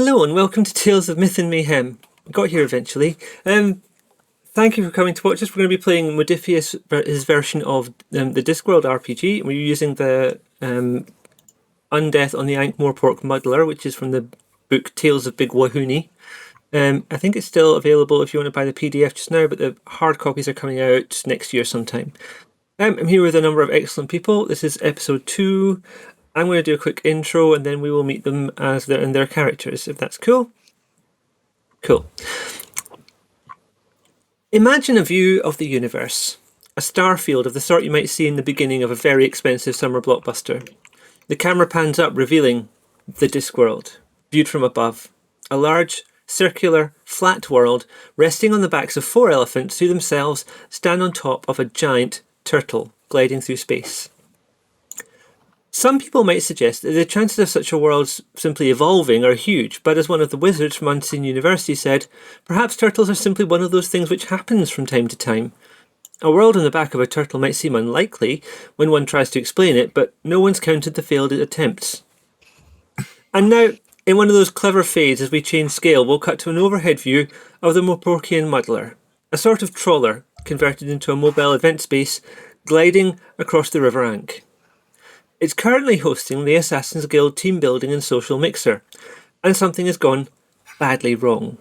Hello and welcome to Tales of Myth and Mayhem. We got here eventually. Thank you for coming to watch us. We're going to be playing Modiphius, his version of the Discworld RPG. We're using the Undeath on the Ankh-Morpork Muddler, which is from the book Tales of Big Wahoonie. I think it's still available if you want to buy the PDF just now, but the hard copies are coming out next year sometime. I'm here with a number of excellent people. This is episode 2. I'm going to do a quick intro and then we will meet them as they're in their characters, if that's cool. Cool. Imagine a view of the universe. A star field of the sort you might see in the beginning of a very expensive summer blockbuster. The camera pans up, revealing the Discworld, viewed from above. A large, circular, flat world resting on the backs of 4 elephants who themselves stand on top of a giant turtle gliding through space. Some people might suggest that the chances of such a world simply evolving are huge, but as one of the wizards from Unseen University said, perhaps turtles are simply one of those things which happens from time to time. A world on the back of a turtle might seem unlikely when one tries to explain it, but no one's counted the failed attempts. And now, in one of those clever fades as we change scale, we'll cut to an overhead view of the Morporkian Muddler, a sort of trawler converted into a mobile event space gliding across the River Ankh. It's currently hosting the Assassin's Guild team building and social mixer, and something has gone badly wrong.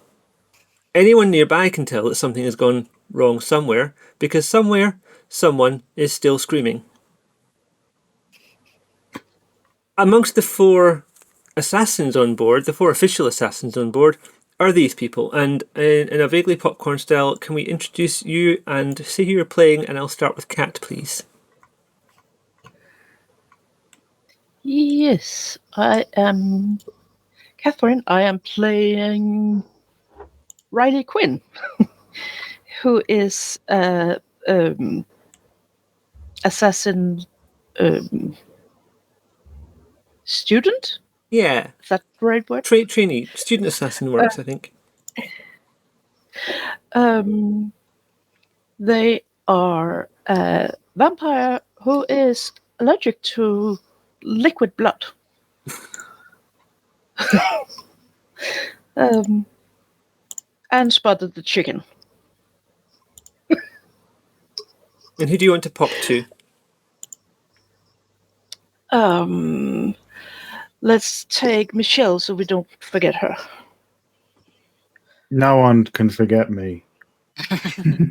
Anyone nearby can tell that something has gone wrong somewhere, because somewhere, someone is still screaming. Amongst the 4 assassins on board, the 4 official assassins on board, are these people, and in a vaguely popcorn style, can we introduce you and say who you're playing, and I'll start with Kat, please. Yes, I am Kathrine. I am playing Riley Quinn, who is assassin student. Yeah. Is that the right word? Trainee. Student assassin works, I think. They are a vampire who is allergic to liquid blood. And spotted the chicken. And who do you want to pop to? Let's take Michelle so we don't forget her. No one can forget me.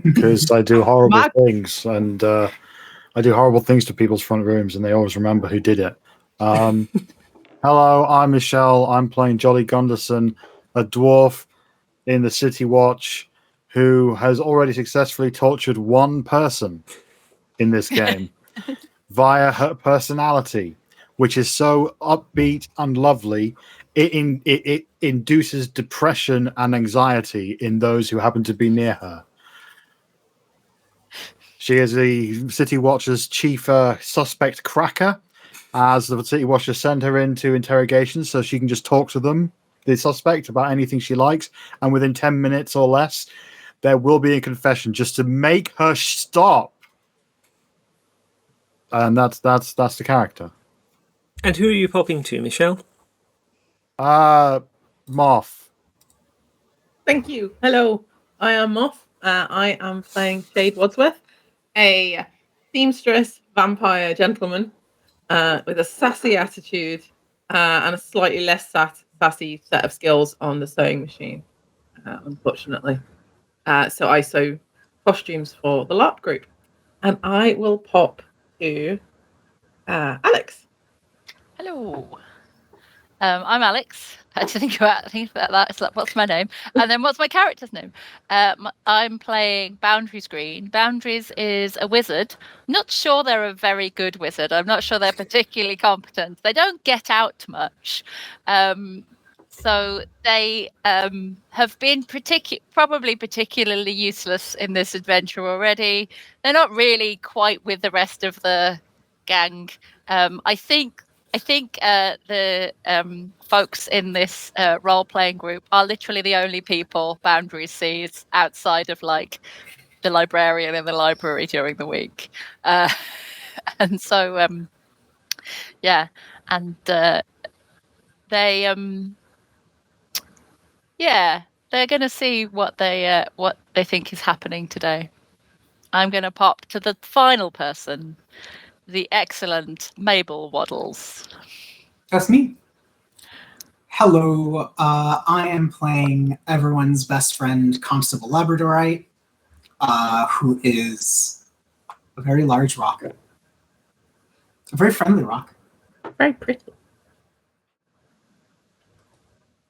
Because I do horrible things, and I do horrible things to people's front rooms, and they always remember who did it. Hello, I'm Michelle. I'm playing Jolly Gunderson, a dwarf in the City Watch who has already successfully tortured one person in this game via her personality, which is so upbeat and lovely. It induces depression and anxiety in those who happen to be near her. She is the City Watch's chief suspect cracker, as the City Watchers send her into interrogation so she can just talk to them, the suspect, about anything she likes, and within 10 minutes or less, there will be a confession just to make her stop. And that's the character. And who are you popping to, Michelle? Moth. Thank you. Hello, I am Moth. I am playing Shade Wadsworth, a seamstress vampire gentleman with a sassy attitude and a slightly less sassy set of skills on the sewing machine, unfortunately. So I sew costumes for the LARP group. And I will pop to Alex. Hello. I'm Alex. I had to think about that. It's like, what's my name? And then what's my character's name? I'm playing Boundaries Green. Boundaries is a wizard. I'm not sure they're a very good wizard. I'm not sure they're particularly competent. They don't get out much. So they have been probably particularly useless in this adventure already. They're not really quite with the rest of the gang. I think the folks in this role-playing group are literally the only people Boundaries sees outside of like the librarian in the library during the week, and so yeah, and they Yeah, they're going to see what they think is happening today. I'm going to pop to the final person, the excellent Mabel Waddles. That's me. Hello, I am playing everyone's best friend, Constable Labradorite, who is a very large rock. A very friendly rock. Very pretty.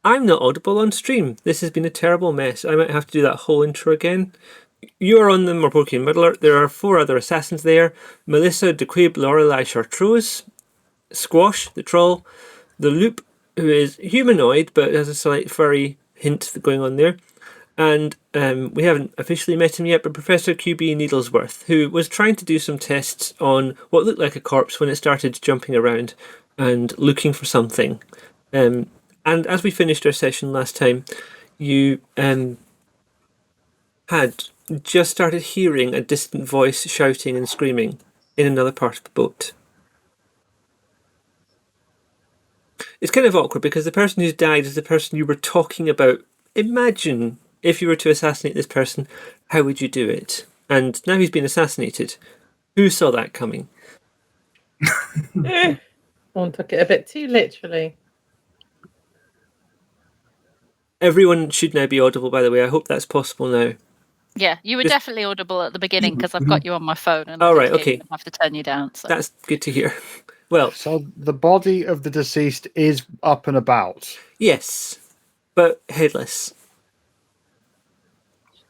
I'm not audible on stream. This has been a terrible mess. I might have to do that whole intro again. You are on the Morporkian Muddler. There are 4 other assassins there. Melissa, DeQuib, Lorelei, Chartreuse, Squash, the troll, the Loop, who is humanoid but has a slight furry hint going on there. And we haven't officially met him yet, but Professor QB Needlesworth, who was trying to do some tests on what looked like a corpse when it started jumping around and looking for something. And as we finished our session last time, you had just started hearing a distant voice shouting and screaming in another part of the boat. It's kind of awkward because the person who's died is the person you were talking about. Imagine if you were to assassinate this person, how would you do it? And now he's been assassinated. Who saw that coming? One took it a bit too literally. Everyone should now be audible, by the way. I hope that's possible now. Yeah, you were Just- definitely audible at the beginning because I've got you on my phone and Oh, I right, didn't okay. have to turn you down. So. That's good to hear. Well, So the body of the deceased is up and about. yes, but headless.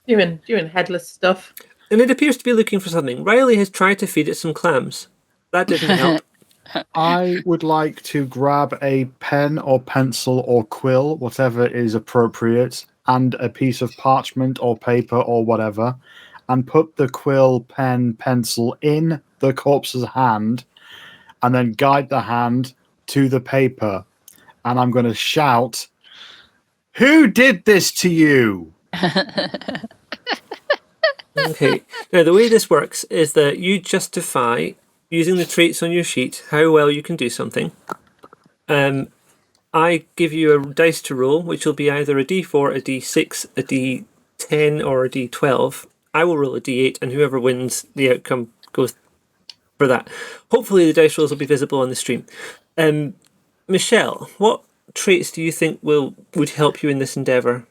Doing headless stuff. And it appears to be looking for something. Riley has tried to feed it some clams. That didn't help. I would like to grab a pen or pencil or quill, whatever is appropriate, and a piece of parchment or paper or whatever, and put the quill, pen, pencil in the corpse's hand, and then guide the hand to the paper. And I'm going to shout, "Who did this to you?" Okay. Now, the way this works is that you justify, using the traits on your sheet, how well you can do something. I give you a dice to roll, which will be either a d4, a d6, a d10, or a d12. I will roll a d8, and whoever wins, the outcome goes for that. Hopefully, the dice rolls will be visible on the stream. Michelle, what traits do you think would help you in this endeavour?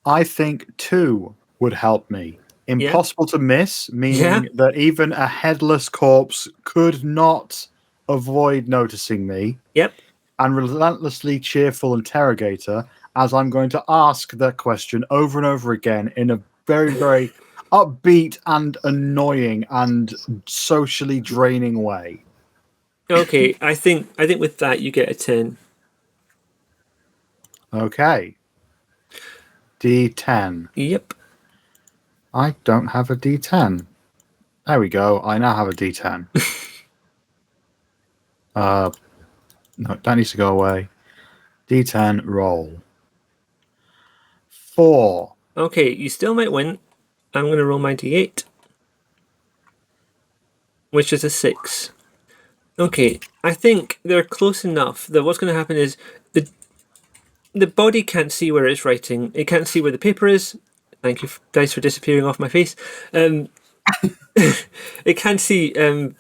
I think 2 would help me. Impossible to miss, meaning Yeah. that even a headless corpse could not avoid noticing me. Yep. And relentlessly cheerful interrogator, as I'm going to ask that question over and over again in a very, very upbeat and annoying and socially draining way. Okay, I think with that you get a 10. Okay. D10. Yep. I don't have a D10. There we go. I now have a D10. No, that needs to go away. D10 roll. 4. Okay, you still might win. I'm going to roll my d8, which is a 6. Okay, I think they're close enough that what's going to happen is the body can't see where it's writing. It can't see where the paper is. Thank you, dice, for disappearing off my face. It can't see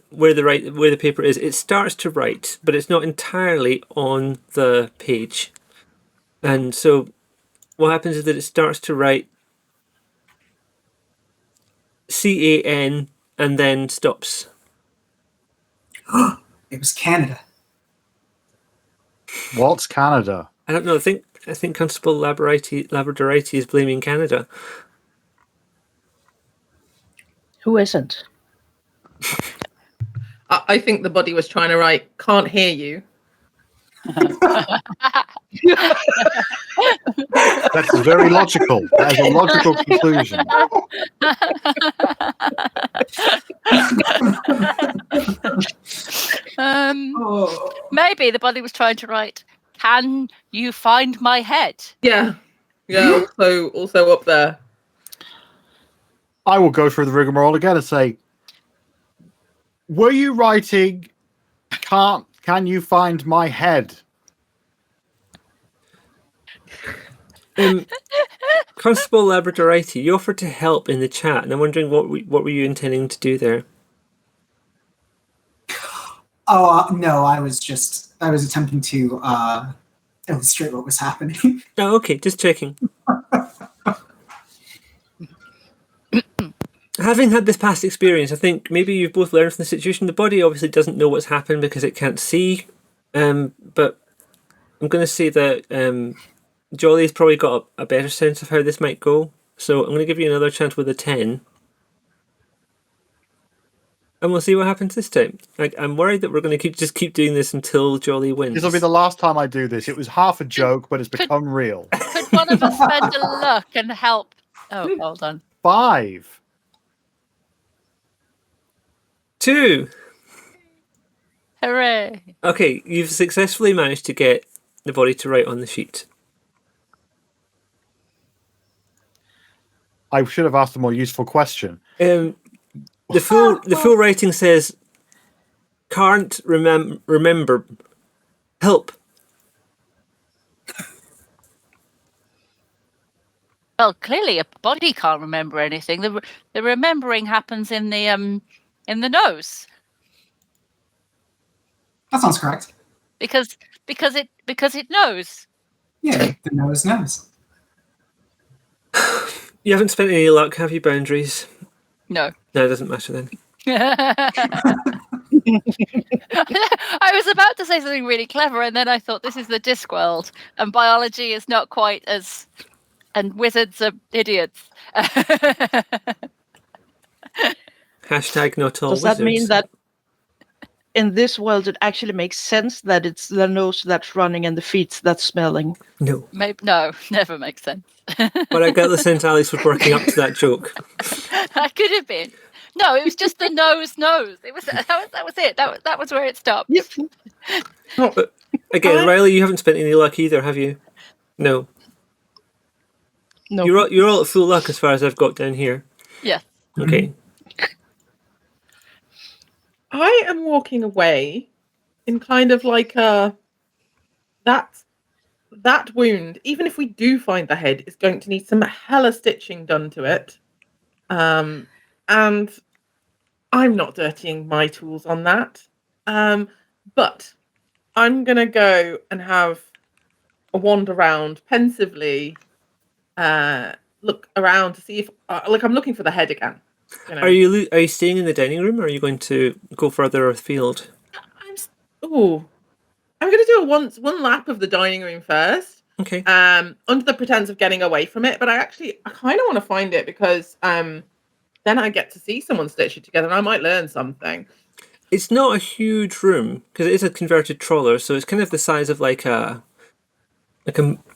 where the paper is. It starts to write, but it's not entirely on the page. And so what happens is that it starts to write CAN and then stops. It was Canada. What's Canada? I don't know. I think Constable Labradorite is blaming Canada. Who isn't? I think the body was trying to write, "Can't hear you." That's very logical. That is a logical conclusion. Maybe the body was trying to write, "Can you find my head?" Yeah. Also up there. I will go through the rigmarole again and say, were you writing, can you find my head? Constable Labradorite, you offered to help in the chat, and I'm wondering what were you intending to do there? Oh, no, I was attempting to illustrate what was happening. Oh, okay, just checking. Having had this past experience, I think maybe you've both learned from the situation. The body obviously doesn't know what's happened because it can't see, but I'm going to say that Jolly's probably got a better sense of how this might go. So I'm going to give you another chance with a 10. And we'll see what happens this time. I'm worried that we're going to just keep doing this until Jolly wins. This will be the last time I do this. It was half a joke, but it's become real. Could one of us spend a luck and help? Oh, hold on. 5. 2. Hooray. Okay, you've successfully managed to get the body to write on the sheet. I should have asked a more useful question. The full writing says, "Can't remember. Help." Well, clearly a body can't remember anything. The remembering happens in the nose. That sounds correct. Because it knows. Yeah, the nose knows. You haven't spent any luck, have you, Boundaries? No. No, it doesn't matter then. I was about to say something really clever, and then I thought this is the Discworld, and biology is not quite as, and wizards are idiots. Hashtag not all Does wizards. that mean that in this world it actually makes sense that it's the nose that's running and the feet that's smelling? No. Maybe, no, never makes sense. But I got the sense Alex was working up to that joke. That could have been. No, it was just the nose. It was that was it. That was where it stopped. Yep. But again, Riley, you haven't spent any luck either, have you? No. No. You're all at full luck as far as I've got down here. Yeah. Okay. I am walking away in kind of like that wound, even if we do find the head, is going to need some hella stitching done to it. And I'm not dirtying my tools on that. But I'm going to go and have a wander around pensively, look around to see if, I'm looking for the head again. You know? Are you staying in the dining room, or are you going to go further afield? I'm going to do one lap of the dining room first. Okay. Under the pretense of getting away from it, but I kind of want to find it because then I get to see someone stitch it together, and I might learn something. It's not a huge room because it is a converted trawler, so it's kind of the size of like a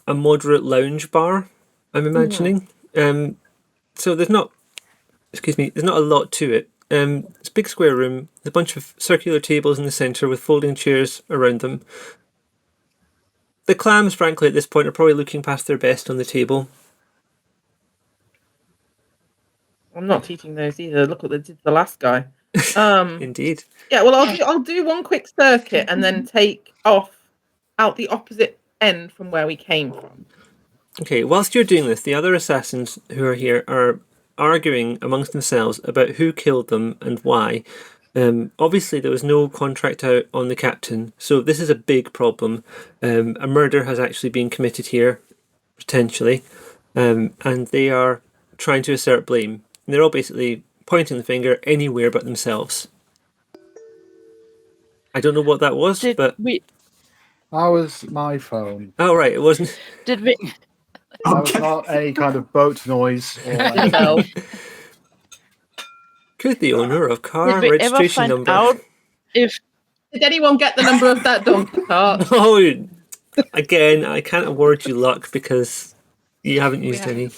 moderate lounge bar, I'm imagining. So there's not a lot to it. It's a big square room, a bunch of circular tables in the centre with folding chairs around them. The clams, frankly, at this point are probably looking past their best on the table. I'm not teaching those either. Look what they did to the last guy. Indeed. Yeah, well, I'll do one quick circuit and then take off out the opposite end from where we came from. Okay, whilst you're doing this, the other assassins who are here are arguing amongst themselves about who killed them and why. Obviously, there was no contract out on the captain, so this is a big problem. A murder has actually been committed here, potentially, and they are trying to assert blame. And they're all basically pointing the finger anywhere but themselves. I don't know what that was, but... That was my phone. Oh, right, it wasn't... Did we... That was not a kind of boat noise. Or No. Could the owner of car Did we ever registration find number... out if... Did anyone get the number of that donkey cart? Oh, again, I can't award you luck because you haven't used any.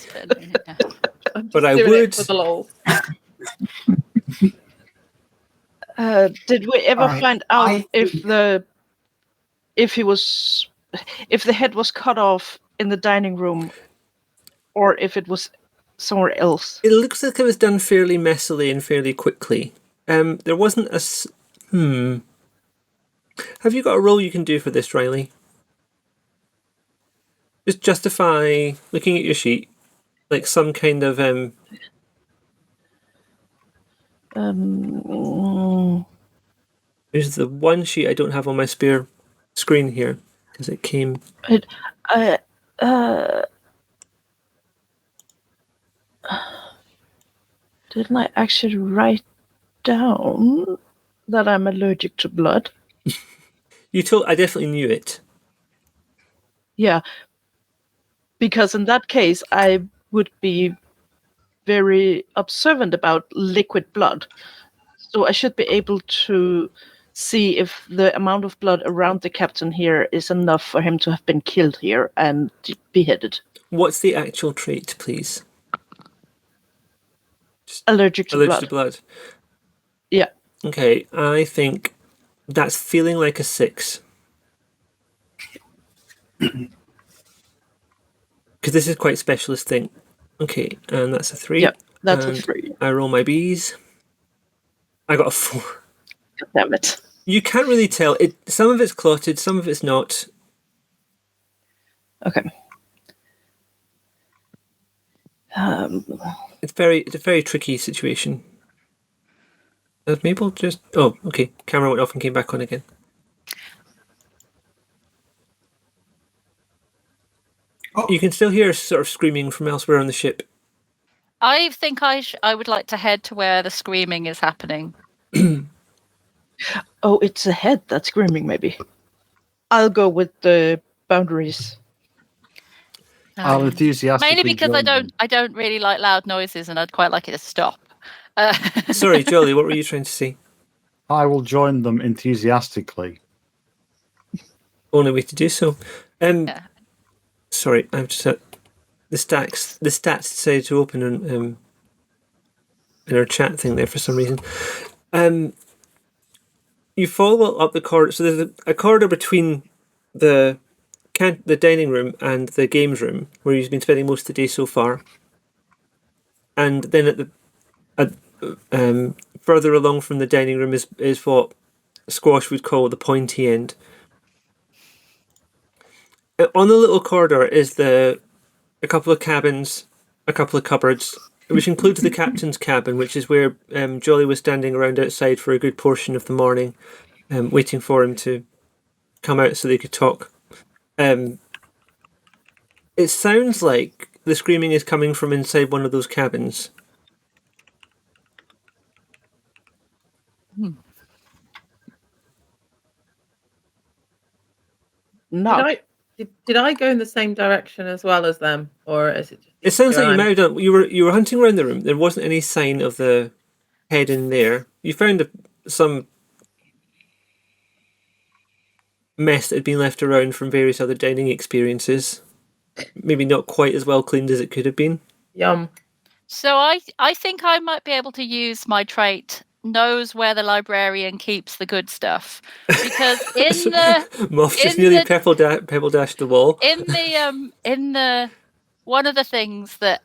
But I would... For the lols. Did we ever find out if the head was cut off in the dining room, or if it was somewhere else? It looks like it was done fairly messily and fairly quickly. There wasn't a... Have you got a role you can do for this, Riley? Just justify looking at your sheet. like some kind of There's the one sheet I don't have on my spare screen here because it came. Didn't I actually write down that I'm allergic to blood? You told. I definitely knew it. Yeah, because in that case, I would be very observant about liquid blood. So I should be able to see if the amount of blood around the captain here is enough for him to have been killed here and beheaded. What's the actual trait, please? Allergic to Allergic blood. to blood. Yeah. Okay, I think that's feeling like a 6. Because this is quite specialist thing. Okay, and that's a 3. Yeah, that's and a 3. I roll my Bs. I got a 4. God damn it. You can't really tell. Some of it's clotted, some of it's not. Okay. It's a very tricky situation. Mabel just... Oh, okay. Camera went off and came back on again. Oh. You can still hear sort of screaming from elsewhere on the ship. I think I would like to head to where the screaming is happening. Oh, it's a head that's screaming, maybe. I'll go with the boundaries. I'll enthusiastically Mainly because join them. I don't really like loud noises, and I'd quite like it to stop. Sorry, Jolly, what were you trying to say? I will join them enthusiastically. Only way to do so. Yeah. Sorry, I've just had the stats decided to open in our chat thing there for some reason. You follow up the corridor. So there's a corridor between the dining room and the games room where you've been spending most of the day so far. And then further along from the dining room is what Squash would call the pointy end. On the little corridor is a couple of cabins, a couple of cupboards, which includes the captain's cabin, which is where Jolly was standing around outside for a good portion of the morning, waiting for him to come out so they could talk. It sounds like the screaming is coming from inside one of those cabins. No. Did I go in the same direction as well as them, or is it? It sounds like you might have done. You were hunting around the room. There wasn't any sign of the head in there. You found some mess that had been left around from various other dining experiences. Maybe not quite as well cleaned as it could have been. Yum. So I think I might be able to use my trait knows where the librarian keeps the good stuff, because in the Moff just nearly pebble dashed the wall. In the one of the things that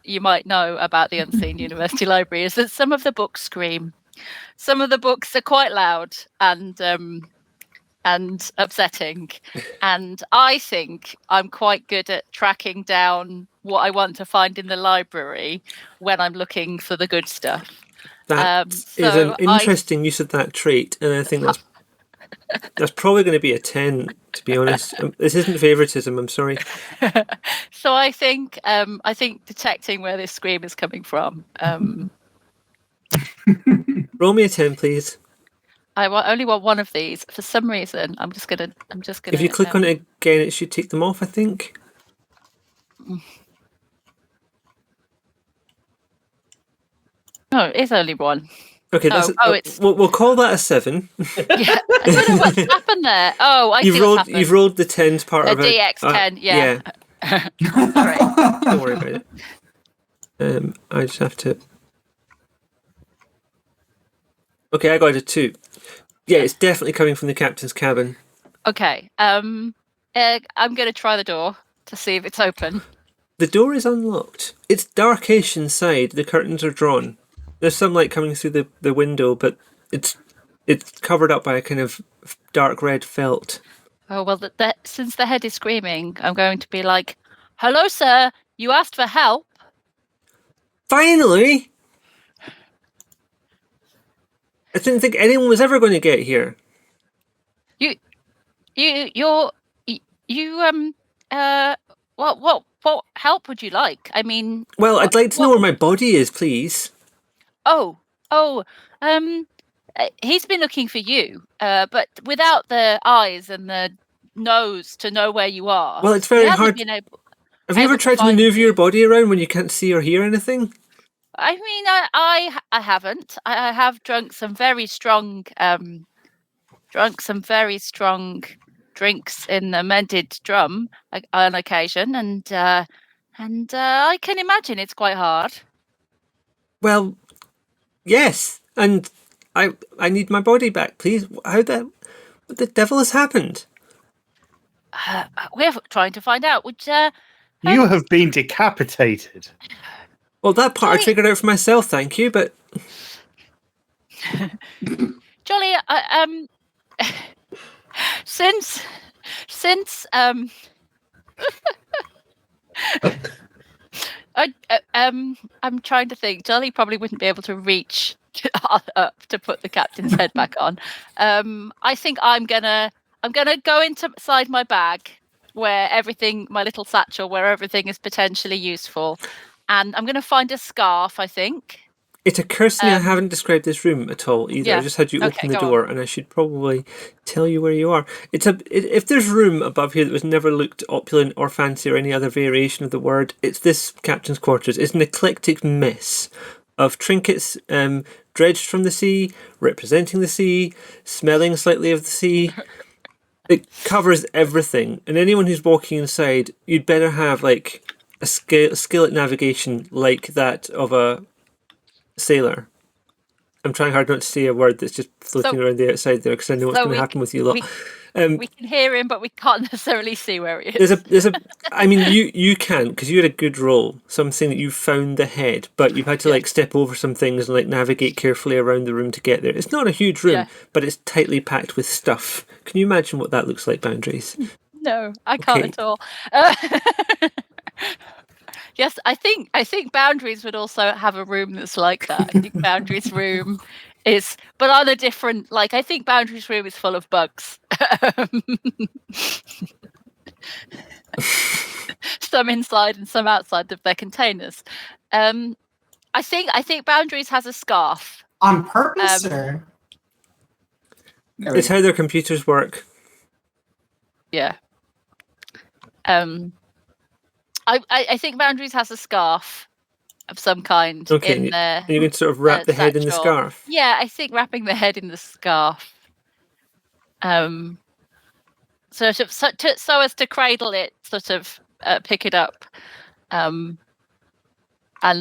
you might know about the Unseen University Library is that some of the books scream. Some of the books are quite loud and upsetting, and I think I'm quite good at tracking down what I want to find in the library when I'm looking for the good stuff. That is an interesting use of that trait, and I think that's probably going to be a 10, to be honest. This isn't favoritism, I'm sorry. So I think detecting where this scream is coming from. Roll me a 10, please. I only want one of these for some reason. I'm just gonna. If you click on it again, it should take them off, I think. No, it is only one. Okay, we'll call that a 7. Yeah, I don't know what's happened there. Oh, what's happened. You've rolled the 10s part of it. DX10, yeah. Right. Don't worry about it. I just have to. Okay, I got a 2. Yeah, it's definitely coming from the captain's cabin. Okay. I'm going to try the door to see if it's open. The door is unlocked. It's darkish inside. The curtains are drawn. There's some light coming through the window, but it's covered up by a kind of dark red felt. Oh, well, since the head is screaming, I'm going to be like, "Hello, sir. You asked for help. Finally! I didn't think anyone was ever going to get here. What help would you like? I mean, Well, I'd like to know where my body is, please. He's been looking for you, but without the eyes and the nose to know where you are. Well, it's very hard. Have you ever tried to maneuver your body around when you can't see or hear anything? I mean, I haven't. I have drunk some very strong drinks in the mended drum on occasion, and I can imagine it's quite hard. Well, yes, and I need my body back, please. What the devil has happened? We're trying to find out. You have been decapitated. Well, that part I figured out for myself, thank you, but... Jolly, since I'm trying to think. Jolly probably wouldn't be able to reach up to put the captain's head back on. I think I'm gonna go inside my bag where my little satchel where everything is potentially useful, and I'm gonna find a scarf. I think. It occurs to me I haven't described this room at all either. Yeah. I just had you open the door, and I should probably tell you where you are. If there's room above here that was never looked opulent or fancy or any other variation of the word, it's this captain's quarters. It's an eclectic mess of trinkets dredged from the sea, representing the sea, smelling slightly of the sea. It covers everything, and anyone who's walking inside, you'd better have like a skill at navigation like that of a sailor. I'm trying hard not to say a word that's just floating around the outside there because I know what's going to happen with you lot. We can hear him, but we can't necessarily see where he is. I mean, you can because you had a good roll. So I'm saying that you found the head, but you've had to like step over some things and like navigate carefully around the room to get there. It's not a huge room, but it's tightly packed with stuff. Can you imagine what that looks like, Boundaries? No, I can't at all. Yes, I think Boundaries would also have a room that's like that. I think Boundaries' room is, but on a different. Like I think Boundaries' room is full of bugs. Some inside and some outside of their containers. I think Boundaries has a scarf on purpose, or it's how their computers work. Yeah. I think Boundaries has a scarf of some kind. Okay, in the, you can sort of wrap the head in the scarf. Yeah, I think wrapping the head in the scarf. So as to cradle it, sort of pick it up, and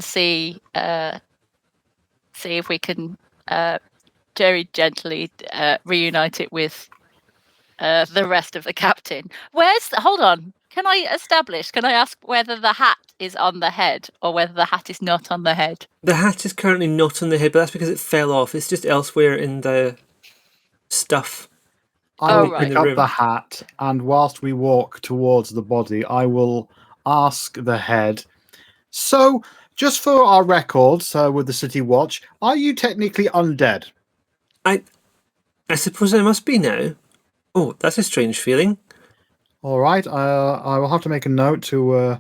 see if we can very gently reunite it with the rest of the captain. Hold on. Can I ask whether the hat is on the head or whether the hat is not on the head? The hat is currently not on the head, but that's because it fell off. It's just elsewhere in the stuff. I will pick up the hat, and whilst we walk towards the body, I will ask the head. So, just for our records with the City Watch, are you technically undead? I suppose I must be now. Oh, that's a strange feeling. All right, I will have to make a note to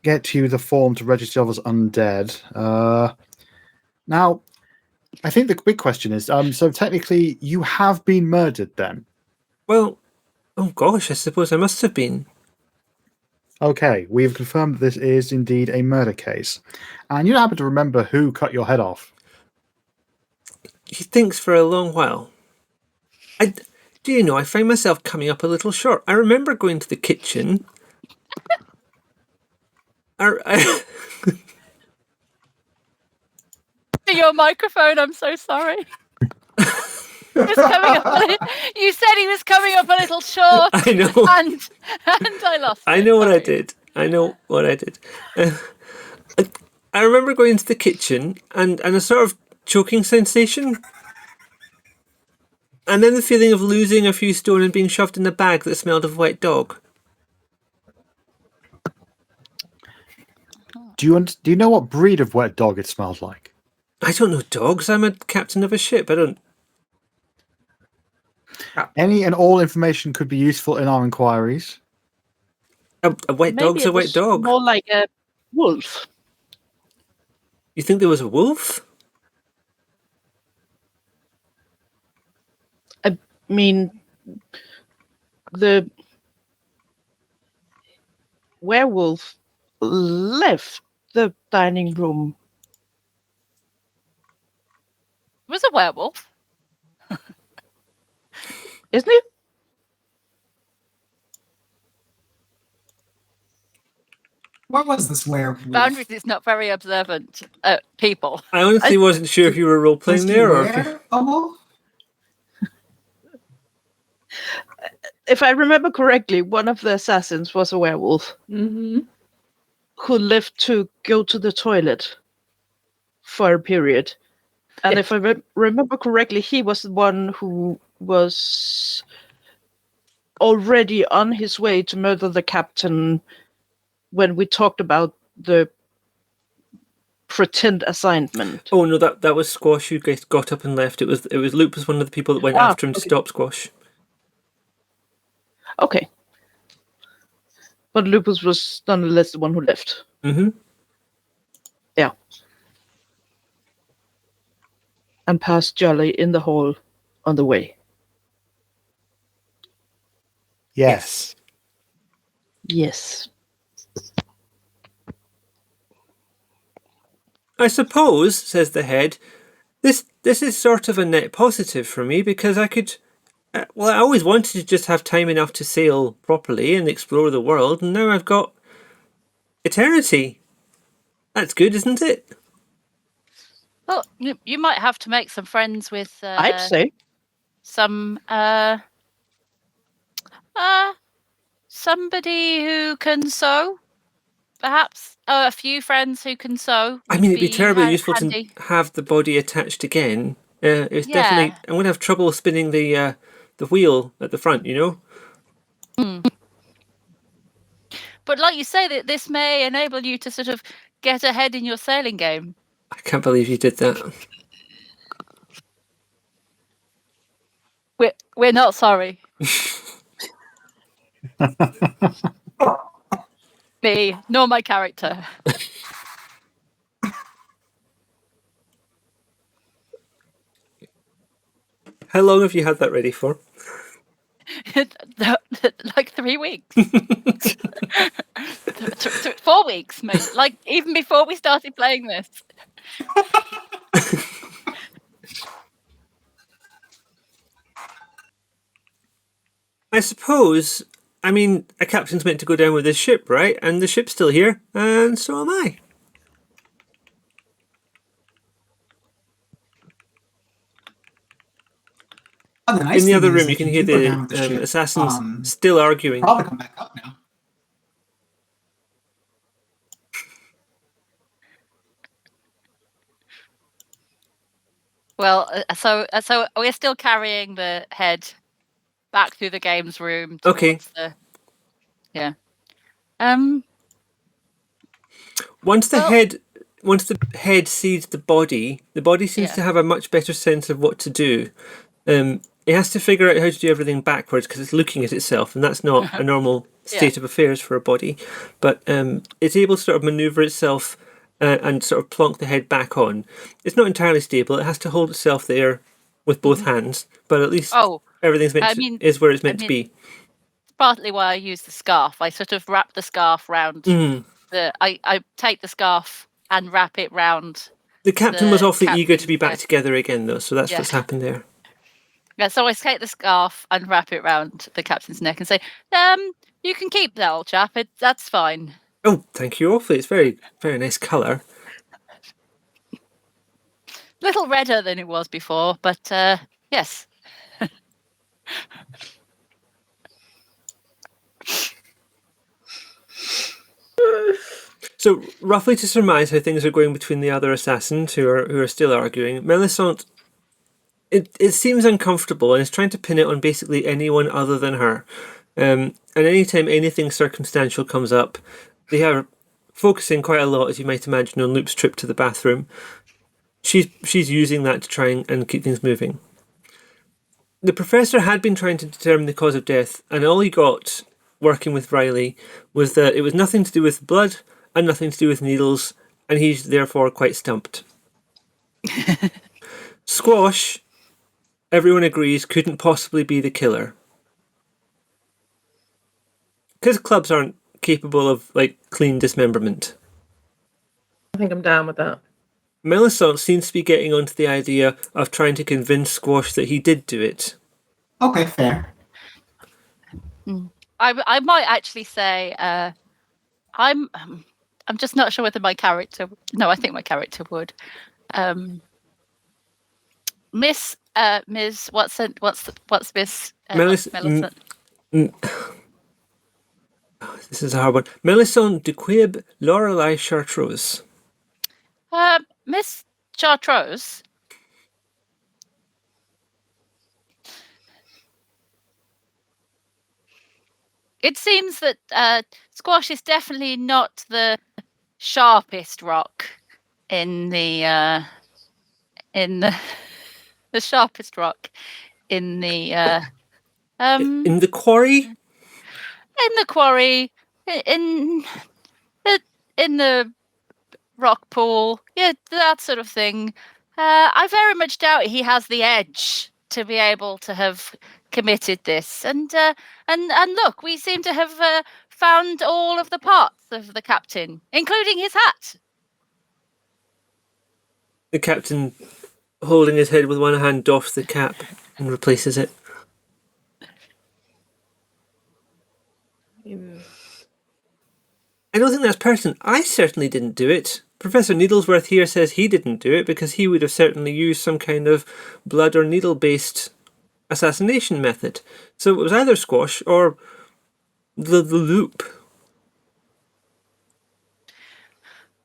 get you the form to register as undead. Now, I think the big question is, so technically you have been murdered then? Well, oh gosh, I suppose I must have been. Okay, we have confirmed that this is indeed a murder case. And you don't happen to remember who cut your head off? He thinks for a long while. Do you know, I find myself coming up a little short. I remember going to the kitchen. Your microphone, I'm so sorry. You said he was coming up a little short. I know. And I lost I know what I did. I know what I did. I remember going to the kitchen and a sort of choking sensation. And then the feeling of losing a few stone and being shoved in a bag that smelled of wet dog. Do you know what breed of wet dog it smells like? I don't know dogs. I'm a captain of a ship. I don't. Any and all information could be useful in our inquiries. A wet Maybe dog's a it wet was dog. more like a wolf. You think there was a wolf? I mean, the werewolf left the dining room. It was a werewolf. Isn't it? What was this werewolf? Boundaries is not very observant people. I honestly wasn't sure if you were role playing Was he there or. were a wolf? If I remember correctly, one of the assassins was a werewolf Mm-hmm. who left to go to the toilet for a period. And if I remember correctly, he was the one who was already on his way to murder the captain when we talked about the pretend assignment. Oh no, that was Squash who got up and left. It was Loop was one of the people that went after him to okay. stop Squash. Okay. But Lupus was nonetheless the one who left. Mm-hmm. Yeah. And passed Jolly in the hall on the way. Yes. Yes. I suppose, says the head, this is sort of a net positive for me because I could. Well, I always wanted to just have time enough to sail properly and explore the world, and now I've got eternity. That's good, isn't it? Well, you might have to make some friends with I'd say. some somebody who can sew. Perhaps a few friends who can sew. I mean, it'd be would terribly useful handy. to have the body attached again. It's definitely. I'm going to have trouble spinning the wheel at the front, you know? But like you say, that this may enable you to sort of get ahead in your sailing game. I can't believe you did that. We're not sorry. Me, nor my character. How long have you had that ready for? Like 3 weeks. 4 weeks, maybe. Like even before we started playing this. I suppose. I mean, a captain's meant to go down with his ship, right? And the ship's still here, and so am I. In the other room, you can hear the assassins still arguing. Probably come back up now. Well, so we're still carrying the head back through the games room. Okay. Yeah. Once the head sees the body seems to have a much better sense of what to do. It has to figure out how to do everything backwards because it's looking at itself, and that's not a normal state of affairs for a body. But it's able to sort of maneuver itself and sort of plonk the head back on. It's not entirely stable. It has to hold itself there with both hands, but at least everything's is where it's meant to be. Partly why I use the scarf. I sort of wrap the scarf round. I take the scarf and wrap it round. The captain was awfully eager to be back together again, though, so that's what's happened there. Yeah, so I take the scarf and wrap it round the captain's neck and say, you can keep that, old chap. That's fine. Oh, thank you awfully. It's very, very nice colour. Little redder than it was before, but yes. So, roughly to surmise how things are going between the other assassins who are still arguing, Melisande, it seems uncomfortable and is trying to pin it on basically anyone other than her. And anytime anything circumstantial comes up, they are focusing quite a lot, as you might imagine, on Loop's trip to the bathroom. She's using that to try and keep things moving. The professor had been trying to determine the cause of death, and all he got working with Riley was that it was nothing to do with blood and nothing to do with needles, and he's therefore quite stumped. Squash, everyone agrees, couldn't possibly be the killer. Because clubs aren't capable of, clean dismemberment. I think I'm down with that. Melisande seems to be getting onto the idea of trying to convince Squash that he did do it. Okay, fair. I might actually say I'm just not sure whether my character. No, I think my character would. Miss Ms. What's Miss Melisande? This is a hard one. Melisande de Quib Lorelei Chartreuse. Miss Chartreuse. It seems that Squash is definitely not the sharpest rock in the the sharpest rock in the in the quarry. In the quarry, in the rock pool, yeah, that sort of thing. I very much doubt he has the edge to be able to have committed this. And look, we seem to have found all of the parts of the captain, including his hat. The captain, holding his head with one hand, doffs the cap and replaces it. I don't think that's pertinent. I certainly didn't do it. Professor Needlesworth here says he didn't do it because he would have certainly used some kind of blood or needle-based assassination method. So it was either Squash or the Loop.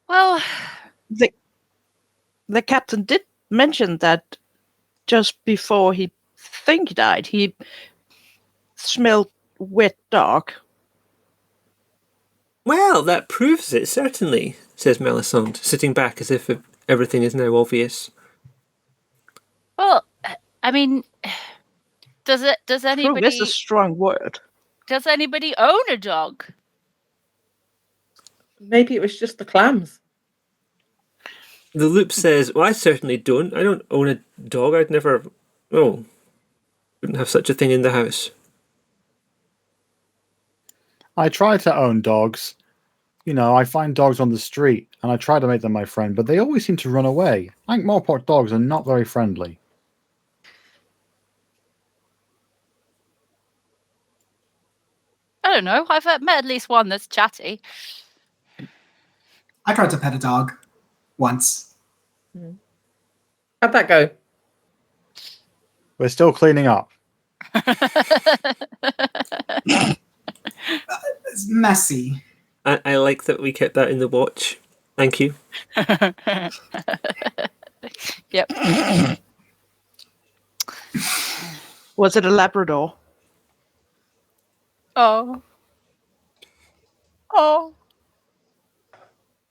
Well, the captain did mention that just before he died, he smelled wet dog. Well, that proves it, certainly, says Melisande, sitting back as if everything is now obvious. Well, I mean, does anybody... Prove is a strong word. Does anybody own a dog? Maybe it was just the clams. The Loop says, well, I certainly don't. I don't own a dog. I'd never... Oh, wouldn't have such a thing in the house. I try to own dogs. You know, I find dogs on the street and I try to make them my friend, but they always seem to run away. Ankh-Morpork dogs are not very friendly. I don't know. I've met at least one that's chatty. I tried to pet a dog once. How'd that go? We're still cleaning up. It's messy. I like that we kept that in the watch. Thank you. Yep. Was it a Labrador? Oh.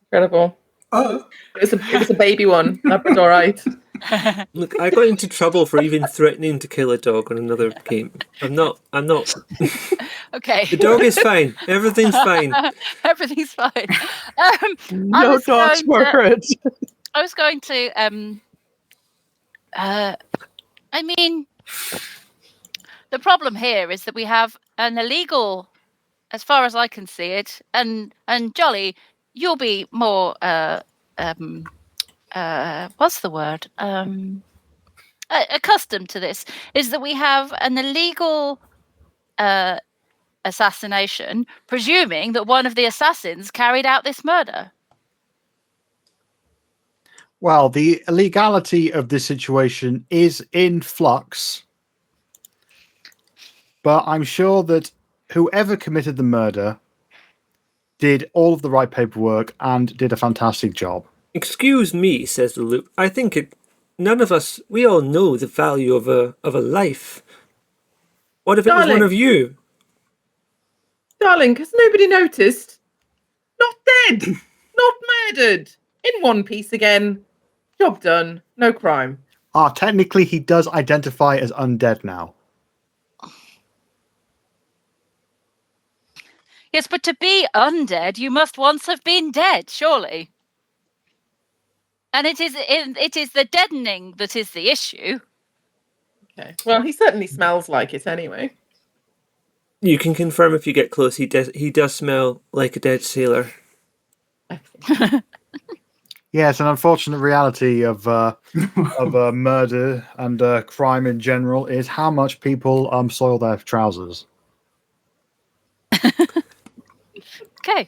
Incredible. Oh, It was a baby one. Labradorite. Look, I got into trouble for even threatening to kill a dog on another game. I'm not. Okay. The dog is fine. Everything's fine. Everything's fine. No dogs were hurt. I was going to. I mean, the problem here is that we have an illegal, as far as I can see it, and Jolly, you'll be more. What's the word? Accustomed to this, is that we have an illegal assassination, presuming that one of the assassins carried out this murder. Well, the legality of this situation is in flux, but I'm sure that whoever committed the murder did all of the right paperwork and did a fantastic job. Excuse me, says the Loop. I think none of us, we all know the value of a life. What if it was one of you? Darling, has nobody noticed? Not dead. Not murdered. In one piece again. Job done. No crime. Technically, he does identify as undead now. Yes, but to be undead, you must once have been dead, surely. And it is the deadening that is the issue. Okay. Well, he certainly smells like it anyway. You can confirm if you get close. He does smell like a dead sailor. Excellent. Yeah, it's an unfortunate reality of murder and crime in general is how much people soil their trousers. Okay.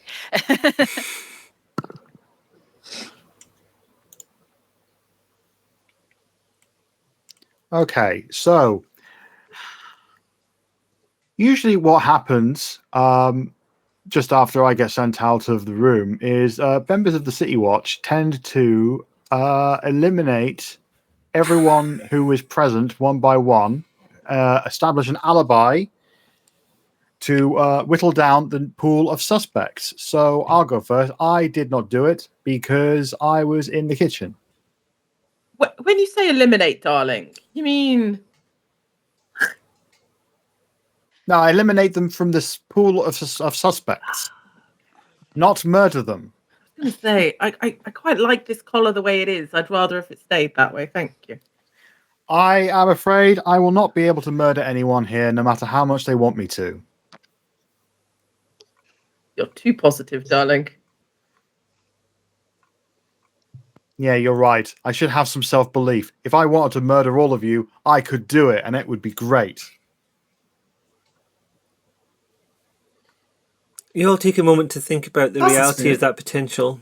Okay, so usually what happens just after I get sent out of the room is members of the City Watch tend to eliminate everyone who is present one by one, establish an alibi to whittle down the pool of suspects. So I'll go first. I did not do it because I was in the kitchen. When you say eliminate, darling, you mean... No, I eliminate them from this pool of suspects, not murder them. I was going to say, I quite like this collar the way it is. I'd rather if it stayed that way. Thank you. I am afraid I will not be able to murder anyone here, no matter how much they want me to. You're too positive, darling. Yeah, you're right. I should have some self-belief. If I wanted to murder all of you, I could do it, and it would be great. You all take a moment to think about the reality of that potential.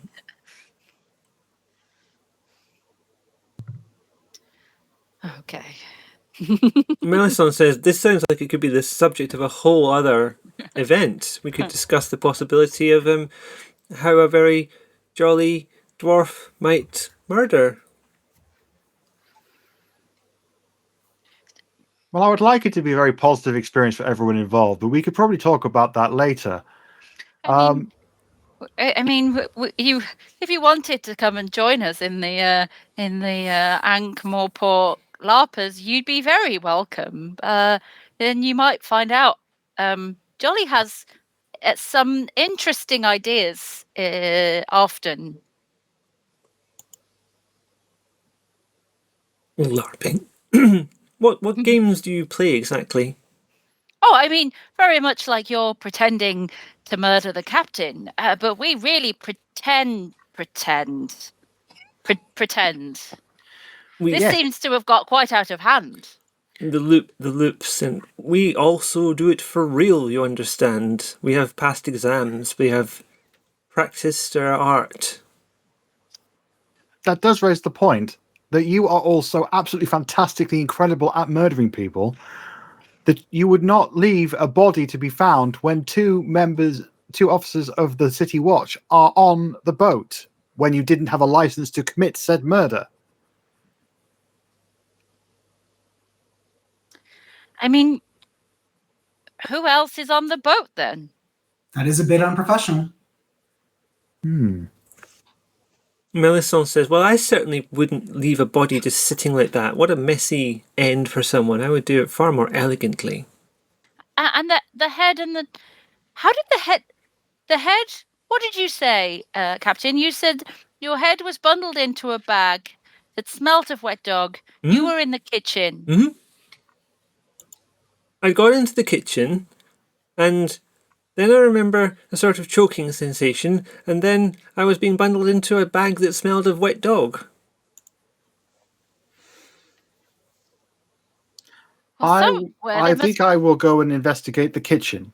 Okay. Melisson says, this sounds like it could be the subject of a whole other event. We could discuss the possibility of how a very jolly dwarf might murder. Well, I would like it to be a very positive experience for everyone involved, but we could probably talk about that later. I mean, if you wanted to come and join us in the Ankh-Morpork LARPers, you'd be very welcome. Then you might find out Jolly has some interesting ideas often. LARPing? What games do you play exactly? Oh, I mean, very much like you're pretending to murder the captain, but we really pretend. This seems to have got quite out of hand. The loops, and we also do it for real, you understand. We have passed exams, we have practiced our art. That does raise the point that you are all so absolutely fantastically incredible at murdering people that you would not leave a body to be found when two officers of the City Watch are on the boat when you didn't have a license to commit said murder. I mean, who else is on the boat then? That is a bit unprofessional. Melisson says, well, I certainly wouldn't leave a body just sitting like that. What a messy end for someone. I would do it far more elegantly. And the head and the... How did the head... What did you say, Captain? You said your head was bundled into a bag that smelt of wet dog. Mm-hmm. You were in the kitchen. Mm-hmm. I got into the kitchen, and then I remember a sort of choking sensation, and then I was being bundled into a bag that smelled of wet dog. I think I will go and investigate the kitchen.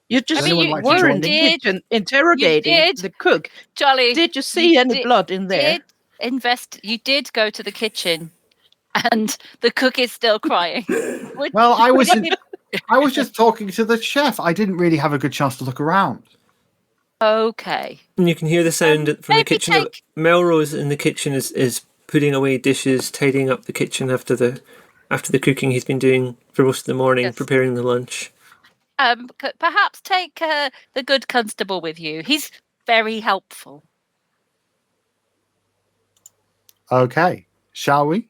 You just were in the kitchen interrogating the cook. Jolly, did you see any blood in there? You did go to the kitchen, and the cook is still crying. Well, I was just talking to the chef. I didn't really have a good chance to look around. Okay. And you can hear the sound from the kitchen. Melrose in the kitchen is putting away dishes, tidying up the kitchen after the cooking he's been doing for most of the morning, yes. Preparing the lunch. Perhaps take the good constable with you. He's very helpful. Okay, shall we?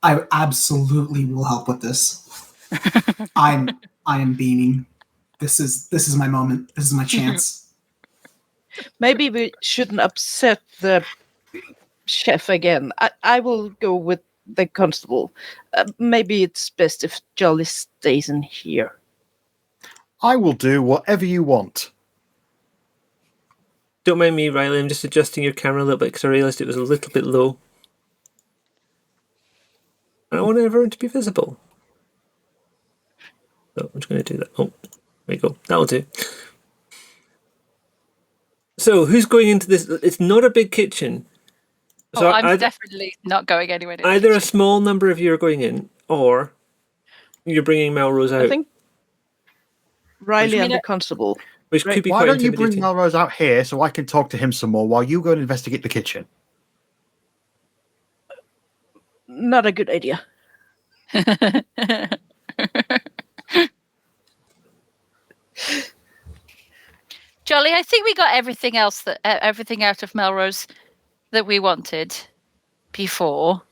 I absolutely will help with this. I am beaming. This is my moment. This is my chance. Maybe we shouldn't upset the chef again. I will go with the constable. Maybe it's best if Jolly stays in here. I will do whatever you want. Don't mind me, Riley. I'm just adjusting your camera a little bit because I realised it was a little bit low. I don't want everyone to be visible. So I'm just going to do that. Oh, there you go. That'll do. So who's going into this? It's not a big kitchen. So I'm definitely not going anywhere near the either a kitchen. small number of you are going in, or you're bringing Melrose out. I think Riley I and mean, the constable. Which could be Why quite don't you bring intimidating. Melrose out here so I can talk to him some more while you go and investigate the kitchen? Not a good idea. Jolly, I think we got everything else everything out of Melrose that we wanted before.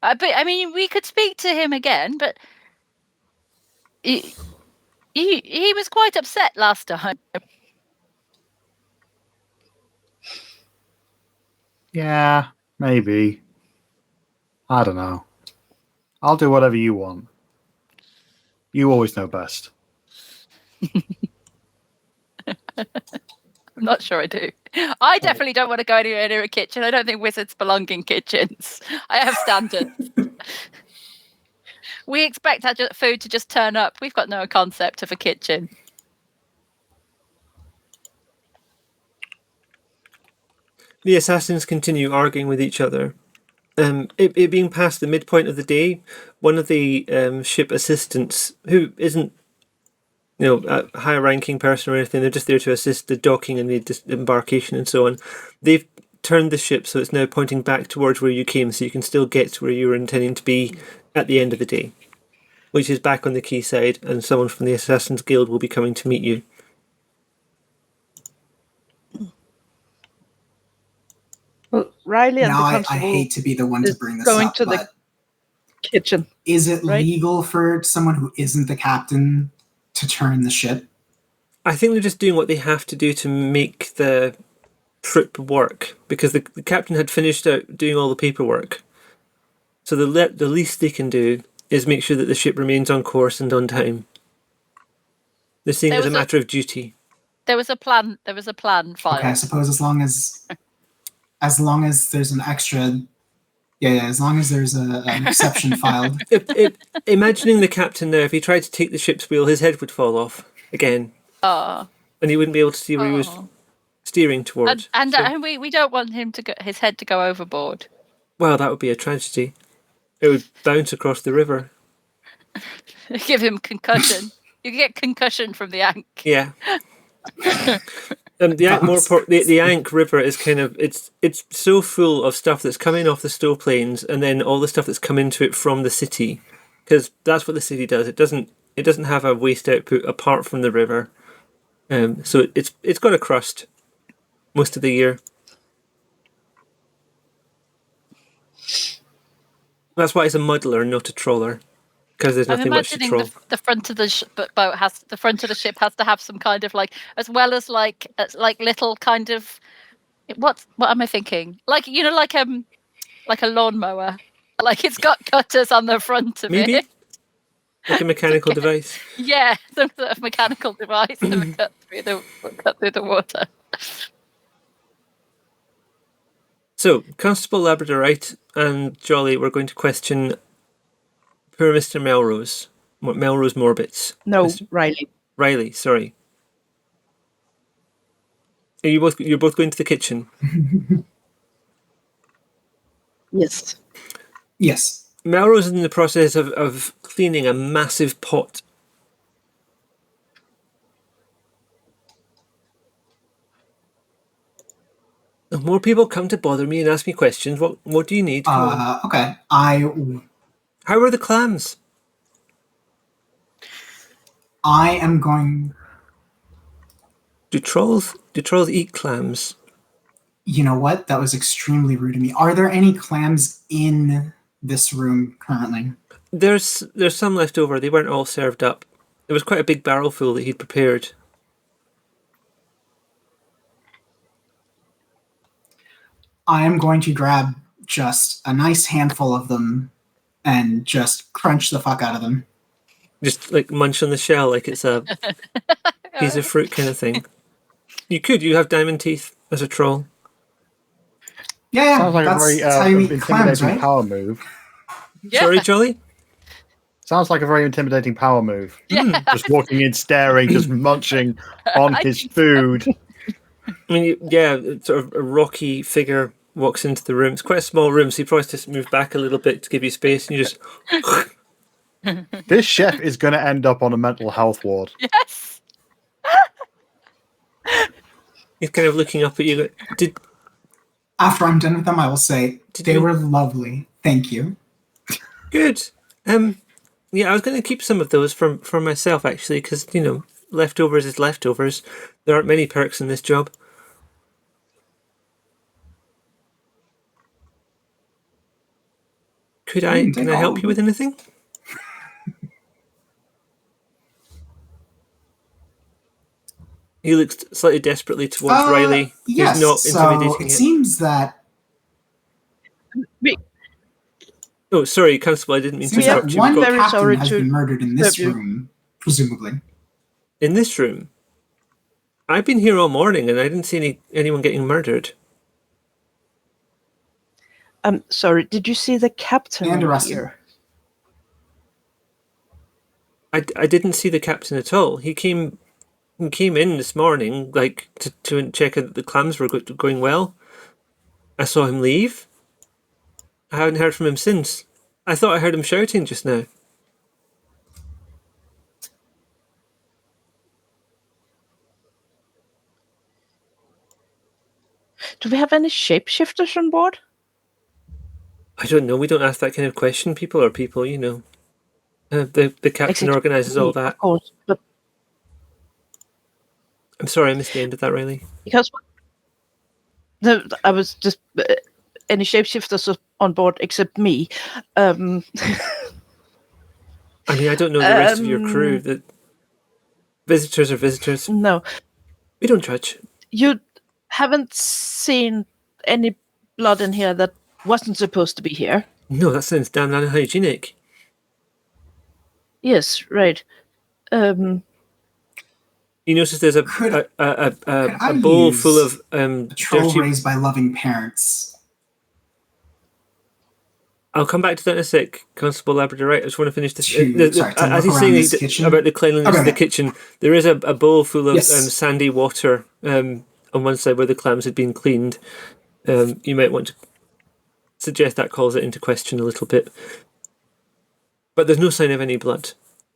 But I mean, we could speak to him again, but he was quite upset last time. Yeah, maybe. I don't know. I'll do whatever you want. You always know best. I'm not sure I do. I definitely don't want to go anywhere near a kitchen. I don't think wizards belong in kitchens. I have standards. We expect our food to just turn up. We've got no concept of a kitchen. The assassins continue arguing with each other. It being past the midpoint of the day, one of the ship assistants, who isn't a high-ranking person or anything, they're just there to assist the docking and the embarkation and so on. They've turned the ship so it's now pointing back towards where you came, so you can still get to where you were intending to be at the end of the day, which is back on the quayside, and someone from the Assassin's Guild will be coming to meet you. Well, Riley and Now, the I constable hate to be the one to is bring this going up, to the but kitchen. is it right? legal for someone who isn't the captain to turn the ship? I think they're just doing what they have to do to make the trip work, because the captain had finished out doing all the paperwork. So the least they can do is make sure that the ship remains on course and on time. They're seeing it as a matter of duty. There was a plan. There was a plan filed. Okay, I suppose as long as there's an extra, as long as there's an exception filed. Imagining the captain now, if he tried to take the ship's wheel, his head would fall off again. Oh. And he wouldn't be able to see where he was steering towards. And we don't want him to his head to go overboard. Well, that would be a tragedy. It would bounce across the river. Give him concussion. You get concussion from the Ankh. Yeah. The Ankh-Morpork, the Ankh River is kind of it's so full of stuff that's coming off the Stowe Plains, and then all the stuff that's come into it from the city, because that's what the city does. It doesn't have a waste output apart from the river, so it's got a crust most of the year. That's why it's a muddler, not a trawler, because there's nothing much to troll. The front of the boat has the front of the ship has to have some kind of as well as like little kind of what am I thinking? Like a lawnmower. Like it's got cutters on the front of it. Like a mechanical device. Yeah, some sort of mechanical device to cut through the water. So, Constable Labradorite and Jolly, we're going to question poor Mr. Melrose. Melrose Morbitz. No, Riley. Riley, sorry. You're both going to the kitchen? Yes. Yes. Melrose is in the process of cleaning a massive pot. More people come to bother me and ask me questions. What do you need? Okay. How are the clams? I am going Do trolls eat clams? You know what? That was extremely rude of me. Are there any clams in this room currently? There's some left over. They weren't all served up. It was quite a big barrel full that he'd prepared. I am going to grab just a nice handful of them and just crunch the fuck out of them. Just like munch on the shell like it's a piece of fruit kind of thing. You have diamond teeth as a troll. Yeah, Sounds like a that's very how you eat clams, intimidating right? power move. Yeah. Sorry, Jolly? Sounds like a very intimidating power move. Yeah. Just walking in, staring, just munching on I his think food. I mean, sort of a rocky figure walks into the room. It's quite a small room, so you probably just move back a little bit to give you space, and you just... This chef is going to end up on a mental health ward. Yes. He's kind of looking up at you. After I'm done with them, I will say, they were lovely. Thank you. Good. Yeah, I was going to keep some of those for myself, actually, because, leftovers is leftovers. There aren't many perks in this job. Can I help you with anything? He looks slightly desperately towards Riley. Yes, He's not so intimidating it it. seems that Oh, sorry, Constable, I didn't mean to seems interrupt that you. one We've got- Very sorry captain has to been murdered in this disturb you. room, presumably. In this room? I've been here all morning and I didn't see anyone getting murdered. Sorry, did you see the captain And arrested. here? I didn't see the captain at all. He came in this morning, like, to check that the clams were going well. I saw him leave. I haven't heard from him since. I thought I heard him shouting just now. Do we have any shapeshifters on board? I don't know. We don't ask that kind of question. People are people, The captain Except organises all me, that. Of course, but I'm sorry I missed the end of that, Riley. because I was just any shapeshifters on board except me. I mean, I don't know the rest of your crew. The visitors are visitors. No, We don't judge. you haven't seen any blood in here that wasn't supposed to be here. No, that sounds damn unhygienic. Yes, right. You notice there's a I bowl use full of A troll dirty... raised by loving parents. I'll come back to that in a sec, Constable Labrador. Right, I just want to finish this. To As he's look saying around this kitchen? about the cleanliness of the kitchen, there is a bowl full of Yes. sandy water on one side where the clams had been cleaned. You might want to suggest that calls it into question a little bit. But there's no sign of any blood.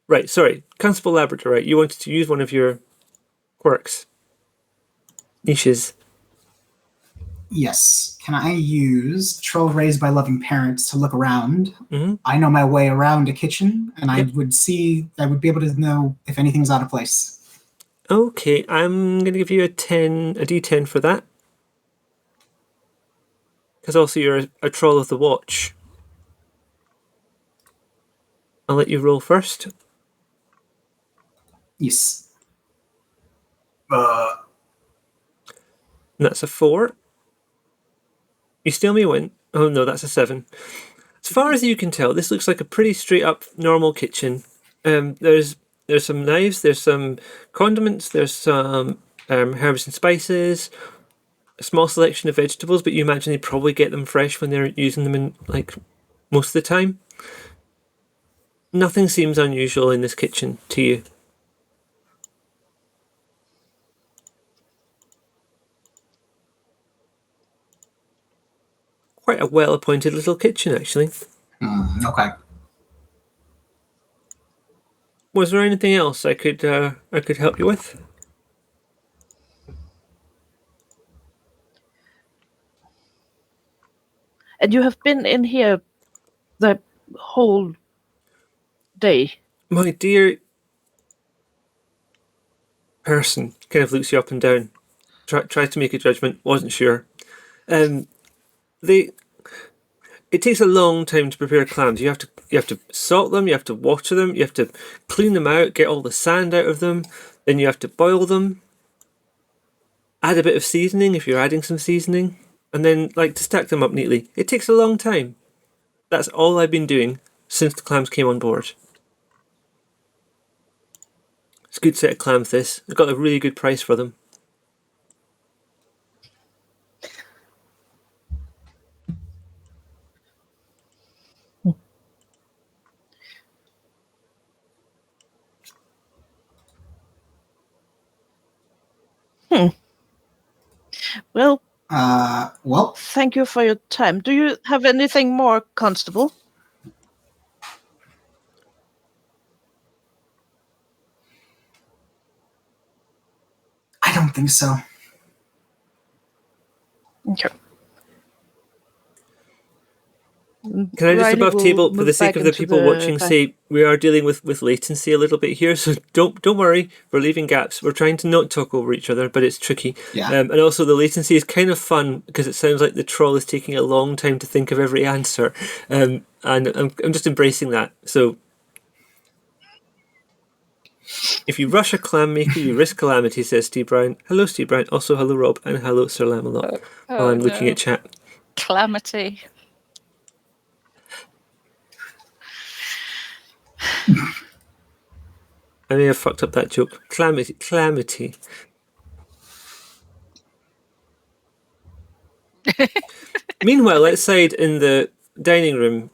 Right, sorry. Constable Labrador, right, you wanted to use one of your quirks. Niches. Yes. Can I use troll raised by loving parents to look around? Mhm. I know my way around a kitchen, and I Yep. would be able to know if anything's out of place. Okay, I'm going to give you a D10 for that. Because also you're a troll of the watch. I'll let you roll first. Yes. And that's a 4. You still may win. Oh no, that's a 7. As far as you can tell, this looks like a pretty straight up normal kitchen. There's some knives, there's some condiments, there's some herbs and spices, a small selection of vegetables, but you imagine they probably get them fresh when they're using them in most of the time. Nothing seems unusual in this kitchen to you. Quite a well-appointed little kitchen, actually. Okay. Was there anything else I could help you with? And you have been in here the whole day. My dear, person kind of looks you up and down. Tries to make a judgment. Wasn't sure. It takes a long time to prepare clams. You have to salt them. You have to water them. You have to clean them out. Get all the sand out of them. Then you have to boil them. Add a bit of seasoning if you're adding some seasoning, and then to stack them up neatly. It takes a long time. That's all I've been doing since the clams came on board. It's a good set of clams, this. I got a really good price for them. Well, Well, thank you for your time. Do you have anything more, Constable? I don't think so. Okay. Can I just Riley above will table, for move the sake back of the into people watching, say we are dealing with latency a little bit here, so don't worry, we're leaving gaps. We're trying to not talk over each other, but it's tricky. Yeah. And also the latency is kind of fun because it sounds like the troll is taking a long time to think of every answer, and I'm just embracing that. So if you rush a clam maker, you risk calamity, says Steve Brown. Hello, Steve Brown. Also, hello, Rob, and hello, Sir Lamelot. While I'm looking at chat. Calamity. I may have fucked up that joke. Calamity. Meanwhile, outside in the dining room,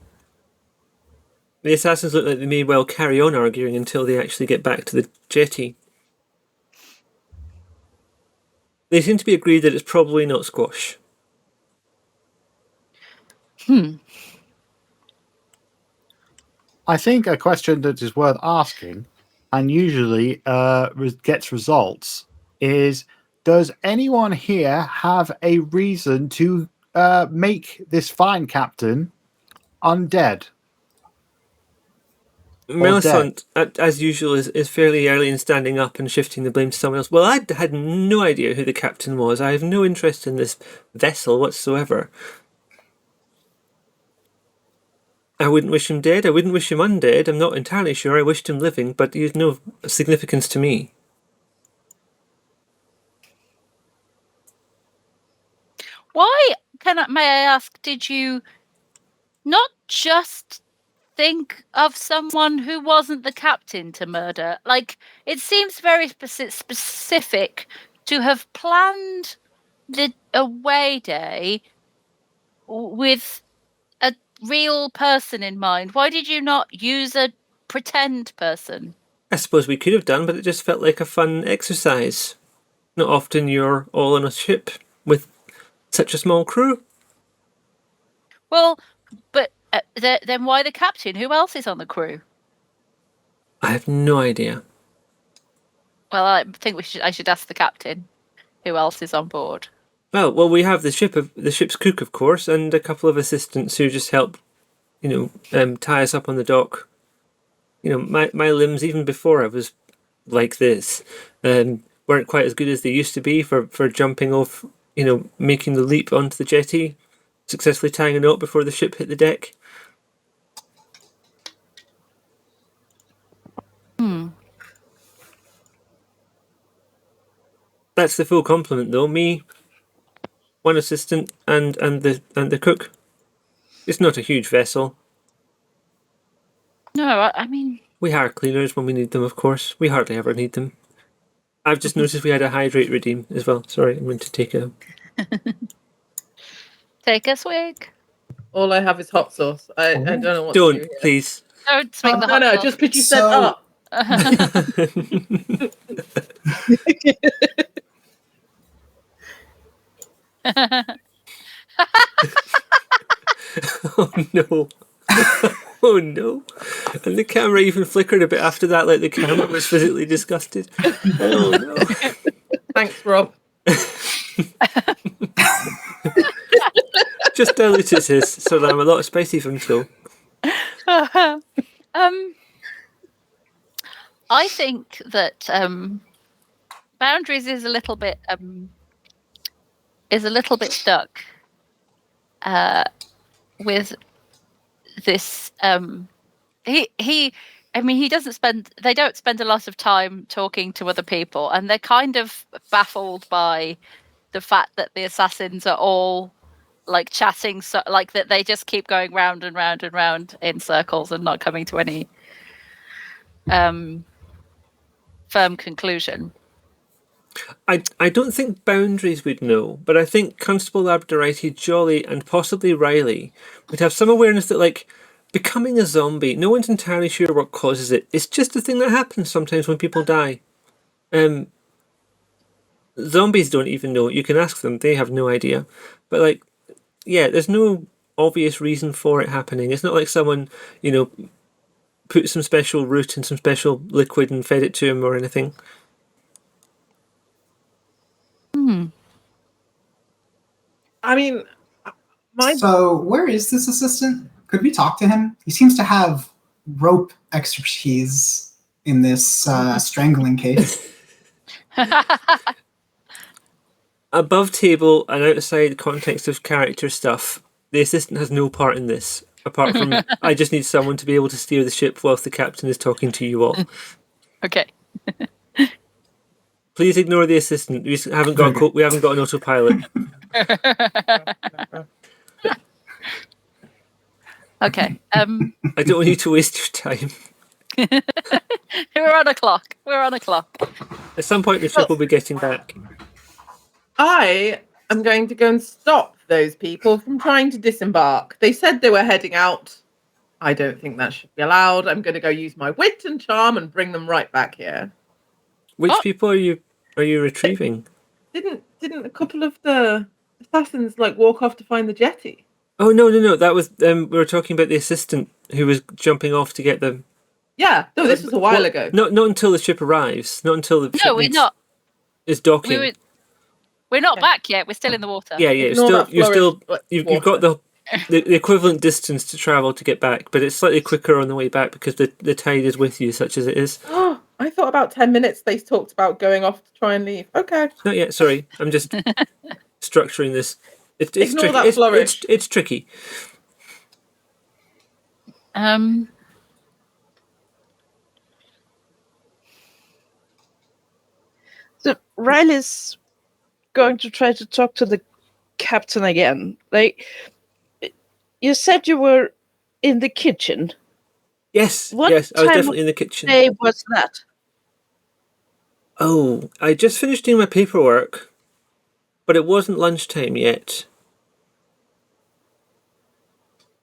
the assassins look like they may well carry on arguing until they actually get back to the jetty. They seem to be agreed that it's probably not squash. I think a question that is worth asking, and usually gets results, is: does anyone here have a reason to make this fine captain undead? Melisande, as usual, is fairly early in standing up and shifting the blame to someone else. Well, I had no idea who the captain was. I have no interest in this vessel whatsoever. I wouldn't wish him dead. I wouldn't wish him undead. I'm not entirely sure. I wished him living, but he has no significance to me. Why, may I ask, did you not just think of someone who wasn't the captain to murder? It seems very specific to have planned the away day with a real person in mind. Why did you not use a pretend person? I suppose we could have done, but it just felt like a fun exercise. Not often you're all on a ship with such a small crew. Well, but then why the captain? Who else is on the crew? I have no idea. Well, I think I should ask the captain who else is on board. Well, we have the ship's cook, of course, and a couple of assistants who just help, tie us up on the dock. My limbs, even before I was like this, weren't quite as good as they used to be for jumping off, making the leap onto the jetty, successfully tying a knot before the ship hit the deck. That's the full complement, though. Me, one assistant, and the cook. It's not a huge vessel. No, I mean... We hire cleaners when we need them, of course. We hardly ever need them. I've just noticed we had a hydrate redeem as well. Sorry, I'm going to take a... Take a swig. All I have is hot sauce. I don't know what to do here. Please. Don't swing the hot sauce. Just because you said up. Oh no. Oh no. And the camera even flickered a bit after that, like the camera was physically disgusted. Oh no. Thanks, Rob. Just diluted his, so I'm a lot of spicy from Phil. I think that Boundaries is a little bit stuck with this. They don't spend a lot of time talking to other people, and they're kind of baffled by the fact that the assassins are all like chatting, so like that they just keep going round and round and round in circles and not coming to any firm conclusion. I don't think Boundaries would know, but I think Constable Labradorite, Jolly, and possibly Riley would have some awareness that, like, becoming a zombie, no one's entirely sure what causes it. It's just a thing that happens sometimes when people die. Zombies don't even know. You can ask them; they have no idea. But like, yeah, there's no obvious reason for it happening. It's not like someone, put some special root in some special liquid and fed it to him or anything. I mean, So, where is this assistant? Could we talk to him? He seems to have rope expertise in this strangling case. Above table and outside context of character stuff, the assistant has no part in this. Apart from, I just need someone to be able to steer the ship whilst the captain is talking to you all. Okay. Please ignore the assistant. We haven't got an autopilot. Okay. I don't want you to waste your time. We're on a clock. At some point, the ship will be getting back. I am going to go and stop those people from trying to disembark. They said they were heading out. I don't think that should be allowed. I'm going to go use my wit and charm and bring them right back here. Which people are you retrieving? Didn't a couple of the assassins walk off to find the jetty? Oh no! That was we were talking about the assistant who was jumping off to get them. Yeah, no, this was a while ago. Not until the ship arrives. Not until the No, we're not. Is docking. We're not back yet. We're still in the water. Yeah. You've got the equivalent distance to travel to get back, but it's slightly quicker on the way back because the tide is with you, such as it is. Oh, I thought about 10 minutes they talked about going off to try and leave. Okay. Not yet. Sorry, I'm just structuring this. It's Ignore tricky. that flourish. It's tricky. So Riley's going to try to talk to the captain again. Like, you said you were in the kitchen. Yes, What I was time definitely in the kitchen. Day was that? Oh, I just finished doing my paperwork, but it wasn't lunchtime yet.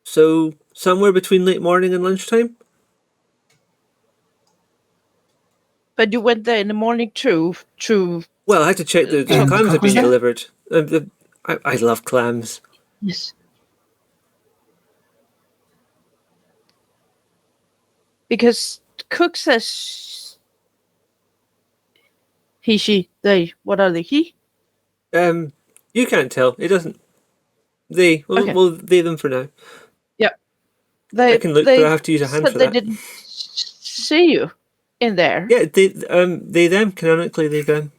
So, somewhere between late morning and lunchtime? But you went there in the morning too. Well, I had to check the And clams the had cook was been there? delivered. I love clams. Yes. Because the cook says he, she, they. What are they? He? You can't tell. It doesn't. They. Okay. Well, they them for now. They, I can look, but I have to use a hand said for they that. didn't see you in there. Yeah, they them canonically they them.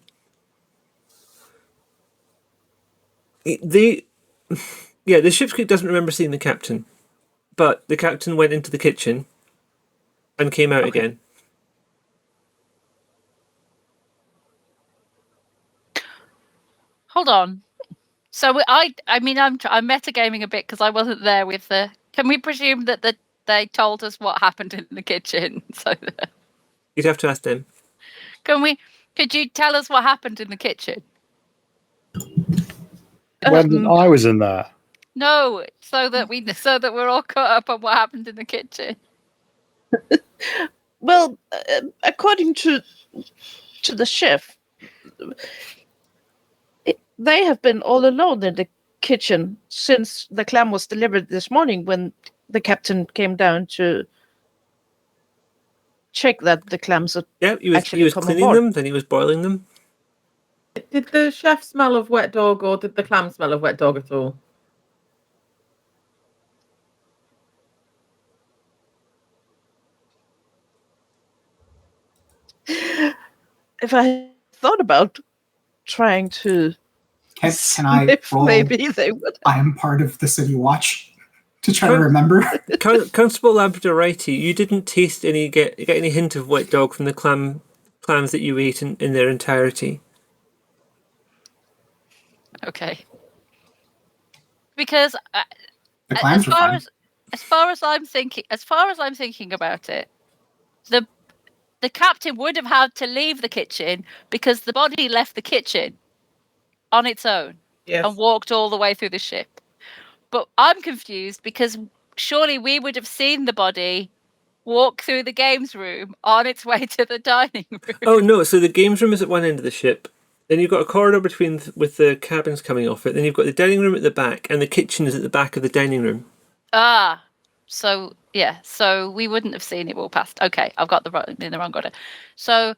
The ship's crew doesn't remember seeing the captain, but the captain went into the kitchen and came out again. Hold on. So I'm metagaming a bit because I wasn't there with the. Can we presume that they told us what happened in the kitchen? So You'd have to ask them. Could you tell us what happened in the kitchen? When I was in there. No, so that we're all caught up on what happened in the kitchen. Well, according to the chef, they have been all alone in the kitchen since the clam was delivered this morning when the captain came down to check that the clams are Yeah, he was come cleaning aboard. them, then he was boiling them. Did the chef smell of wet dog or did the clam smell of wet dog at all? If I thought about trying to Can I sniff, roll? maybe they would. I am part of the city watch to try to remember. Constable Labradorite, you didn't taste get any hint of wet dog from the clams that you ate in their entirety. Okay. Because The clams are fine. as far as I'm thinking about it, the captain would have had to leave the kitchen because the body left the kitchen on its own and walked all the way through the ship. But I'm confused because surely we would have seen the body walk through the games room on its way to the dining room. Oh no! So the games room is at one end of the ship. Then you've got a corridor with the cabins coming off it. Then you've got the dining room at the back, and the kitchen is at the back of the dining room. Ah, so yeah, so we wouldn't have seen it walk past. Okay, I've got in the wrong order. So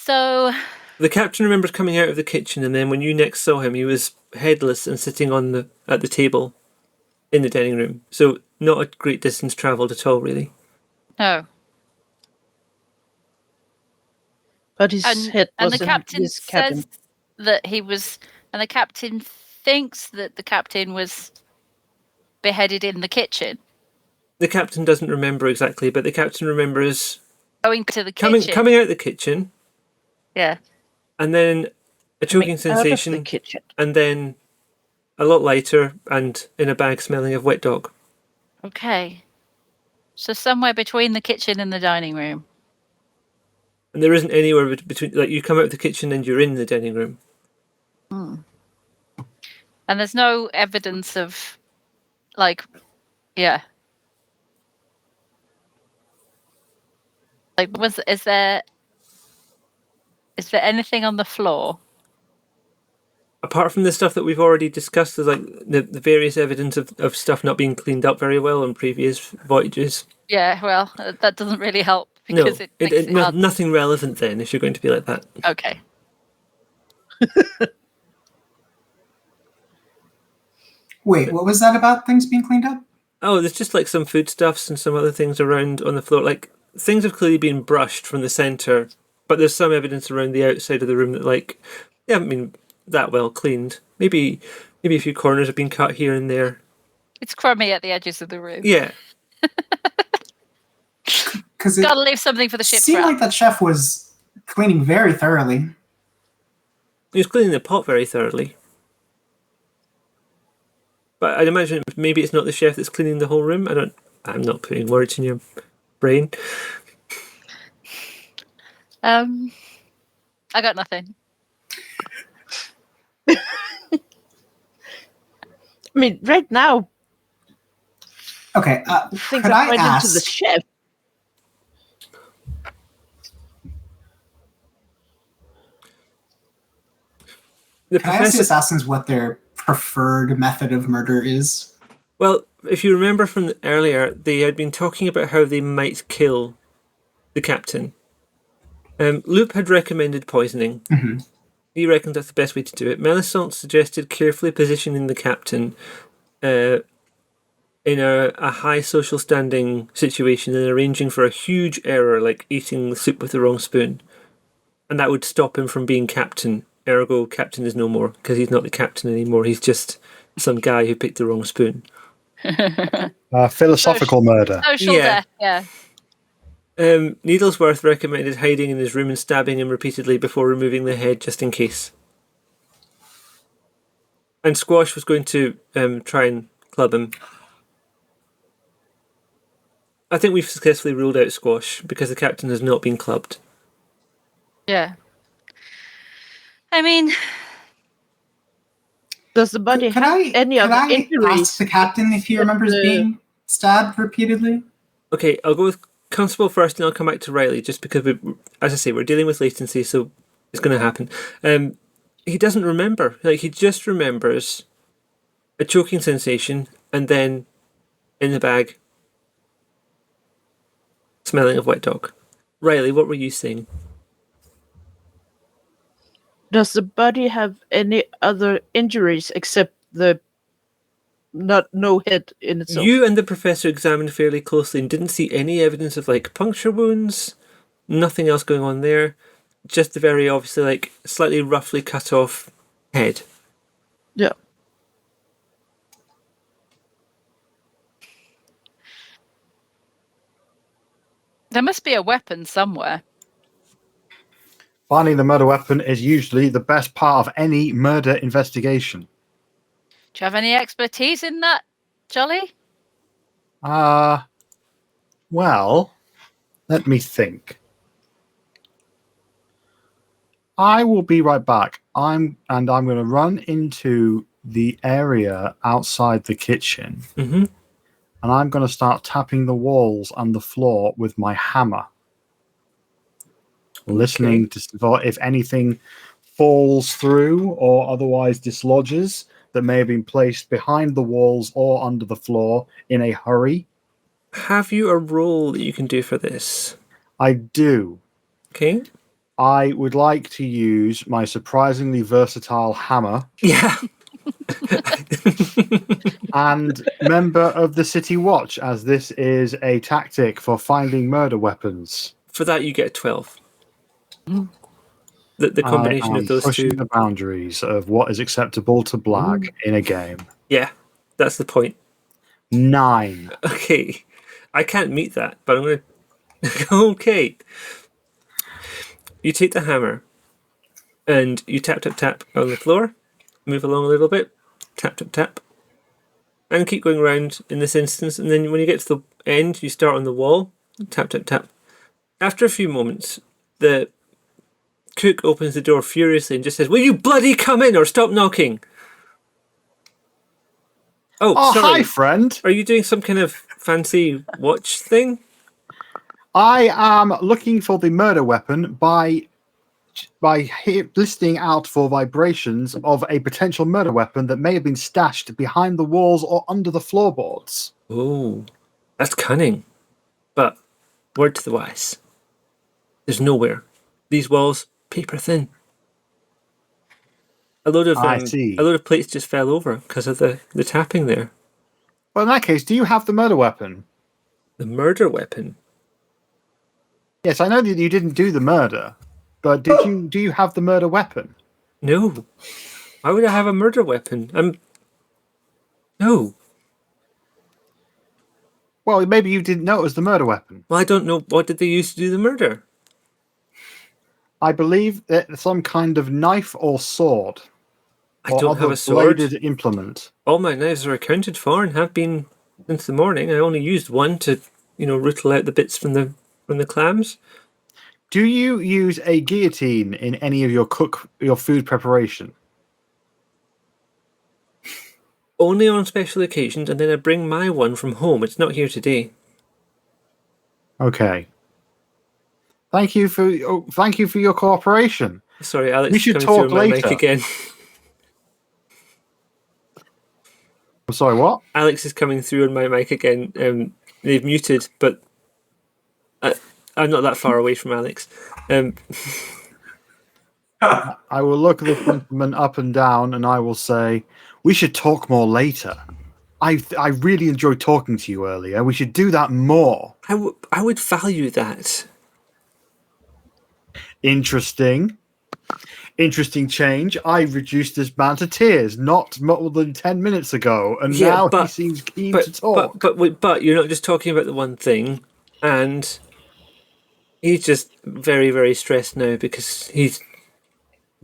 the captain remembers coming out of the kitchen, and then when you next saw him, he was headless and sitting at the table in the dining room. So not a great distance travelled at all, really. No. But his head was and the in captain his cabin. says that he was, and the captain thinks that the captain was beheaded in the kitchen. The captain doesn't remember exactly, but the captain remembers going to the kitchen, coming out of the kitchen. Yeah. And then a choking sensation, and then a lot lighter and in a bag smelling of wet dog. Okay. So somewhere between the kitchen and the dining room. And there isn't anywhere between, like you come out of the kitchen and you're in the dining room. And there's no evidence of, like, yeah. Like, is there anything on the floor? Apart from the stuff that we've already discussed, there's like the various evidence of stuff not being cleaned up very well on previous voyages. Yeah, well, that doesn't really help because nothing relevant then if you're going to be like that. Okay. Wait, what was that about things being cleaned up? Oh, there's just like some foodstuffs and some other things around on the floor. Like things have clearly been brushed from the centre, but there's some evidence around the outside of the room that like they haven't been that well cleaned. Maybe a few corners have been cut here and there. It's crummy at the edges of the room. Yeah. Because gotta leave something for the ship's seemed wrap. like that chef was cleaning very thoroughly. He was cleaning the pot very thoroughly. But I'd imagine maybe it's not the chef that's cleaning the whole room. I'm not putting words in your brain. I got nothing. I mean, right now. Okay, things could are I pointing ask? to the chef. Can I ask the assassins what their preferred method of murder is? Well, if you remember from earlier, they had been talking about how they might kill the captain. Loop had recommended poisoning. Mm-hmm. He reckoned that's the best way to do it. Melisande suggested carefully positioning the captain in a high social standing situation and arranging for a huge error like eating the soup with the wrong spoon. And that would stop him from being captain. Ergo, captain is no more, because he's not the captain anymore. He's just some guy who picked the wrong spoon. Philosophical murder. Social death, yeah. Needlesworth recommended hiding in his room and stabbing him repeatedly before removing the head, just in case. And Squash was going to try and club him. I think we've successfully ruled out Squash, because the captain has not been clubbed. Yeah. I mean, does the body have any other injuries? Could I ask the captain if he remembers being stabbed repeatedly? Okay, I'll go with Constable first, and I'll come back to Riley, just because, as I say, we're dealing with latency, so it's going to happen. He doesn't remember. Like, he just remembers a choking sensation, and then in the bag, smelling of wet dog. Riley, what were you saying? Does the body have any other injuries except the no head in itself? You and the professor examined fairly closely and didn't see any evidence of like puncture wounds, nothing else going on there. just the very obviously, like, slightly roughly cut off head. Yeah. There must be a weapon somewhere. Finding the murder weapon is usually the best part of any murder investigation. Do you have any expertise in that, Jolly? Well, let me think. I will be right back. I'm going to run into the area outside the kitchen, Mm-hmm. and I'm going to start tapping the walls and the floor with my hammer, listening to if anything falls through or otherwise dislodges that may have been placed behind the walls or under the floor in a hurry. Have you a role that you can do for this? I do. Okay. I would like to use my surprisingly versatile hammer Yeah. and member of the City Watch, as this is a tactic for finding murder weapons. For that, you get a 12. The combination I am of those pushing two. the boundaries of what is acceptable to Black in a game. Yeah, that's the point. 9. Okay. I can't meet that, but I'm going to... Okay. You take the hammer and you tap, tap, tap on the floor, move along a little bit, tap, tap, tap, and keep going around in this instance. And then when you get to the end, you start on the wall, tap, tap, tap. After a few moments, the cook opens the door furiously and just says, "Will you bloody come in or stop knocking?" Oh, sorry. Hi, friend. Are you doing some kind of fancy watch thing? I am looking for the murder weapon by listening out for vibrations of a potential murder weapon that may have been stashed behind the walls or under the floorboards. Oh, that's cunning. But word to the wise, there's nowhere. These walls, paper thin. A load of plates just fell over because of the tapping there. Well, in that case, do you have the murder weapon? The murder weapon? Yes, I know that you didn't do the murder, but do you have the murder weapon? No. Why would I have a murder weapon? No. Well, maybe you didn't know it was the murder weapon. Well, I don't know. What did they use to do the murder? I believe that some kind of knife or sword. I don't have a sword. Bladed implement. All my knives are accounted for and have been since the morning. I only used one to, rootle out the bits from the clams. Do you use a guillotine in any of your food preparation? Only on special occasions, and then I bring my one from home. It's not here today. Okay. Thank you for your cooperation. Sorry, Alex. We should coming talk through my later. mic again. I'm sorry, what? Alex is coming through on my mic again. They've muted, but I'm not that far away from Alex. I will look at the gentleman up and down, and I will say, "We should talk more later. I really enjoyed talking to you earlier. We should do that more." I would value that. Interesting change. I reduced this man to tears not more than 10 minutes ago, and now he seems keen to talk. But you're not just talking about the one thing, and he's just very, very stressed now because he's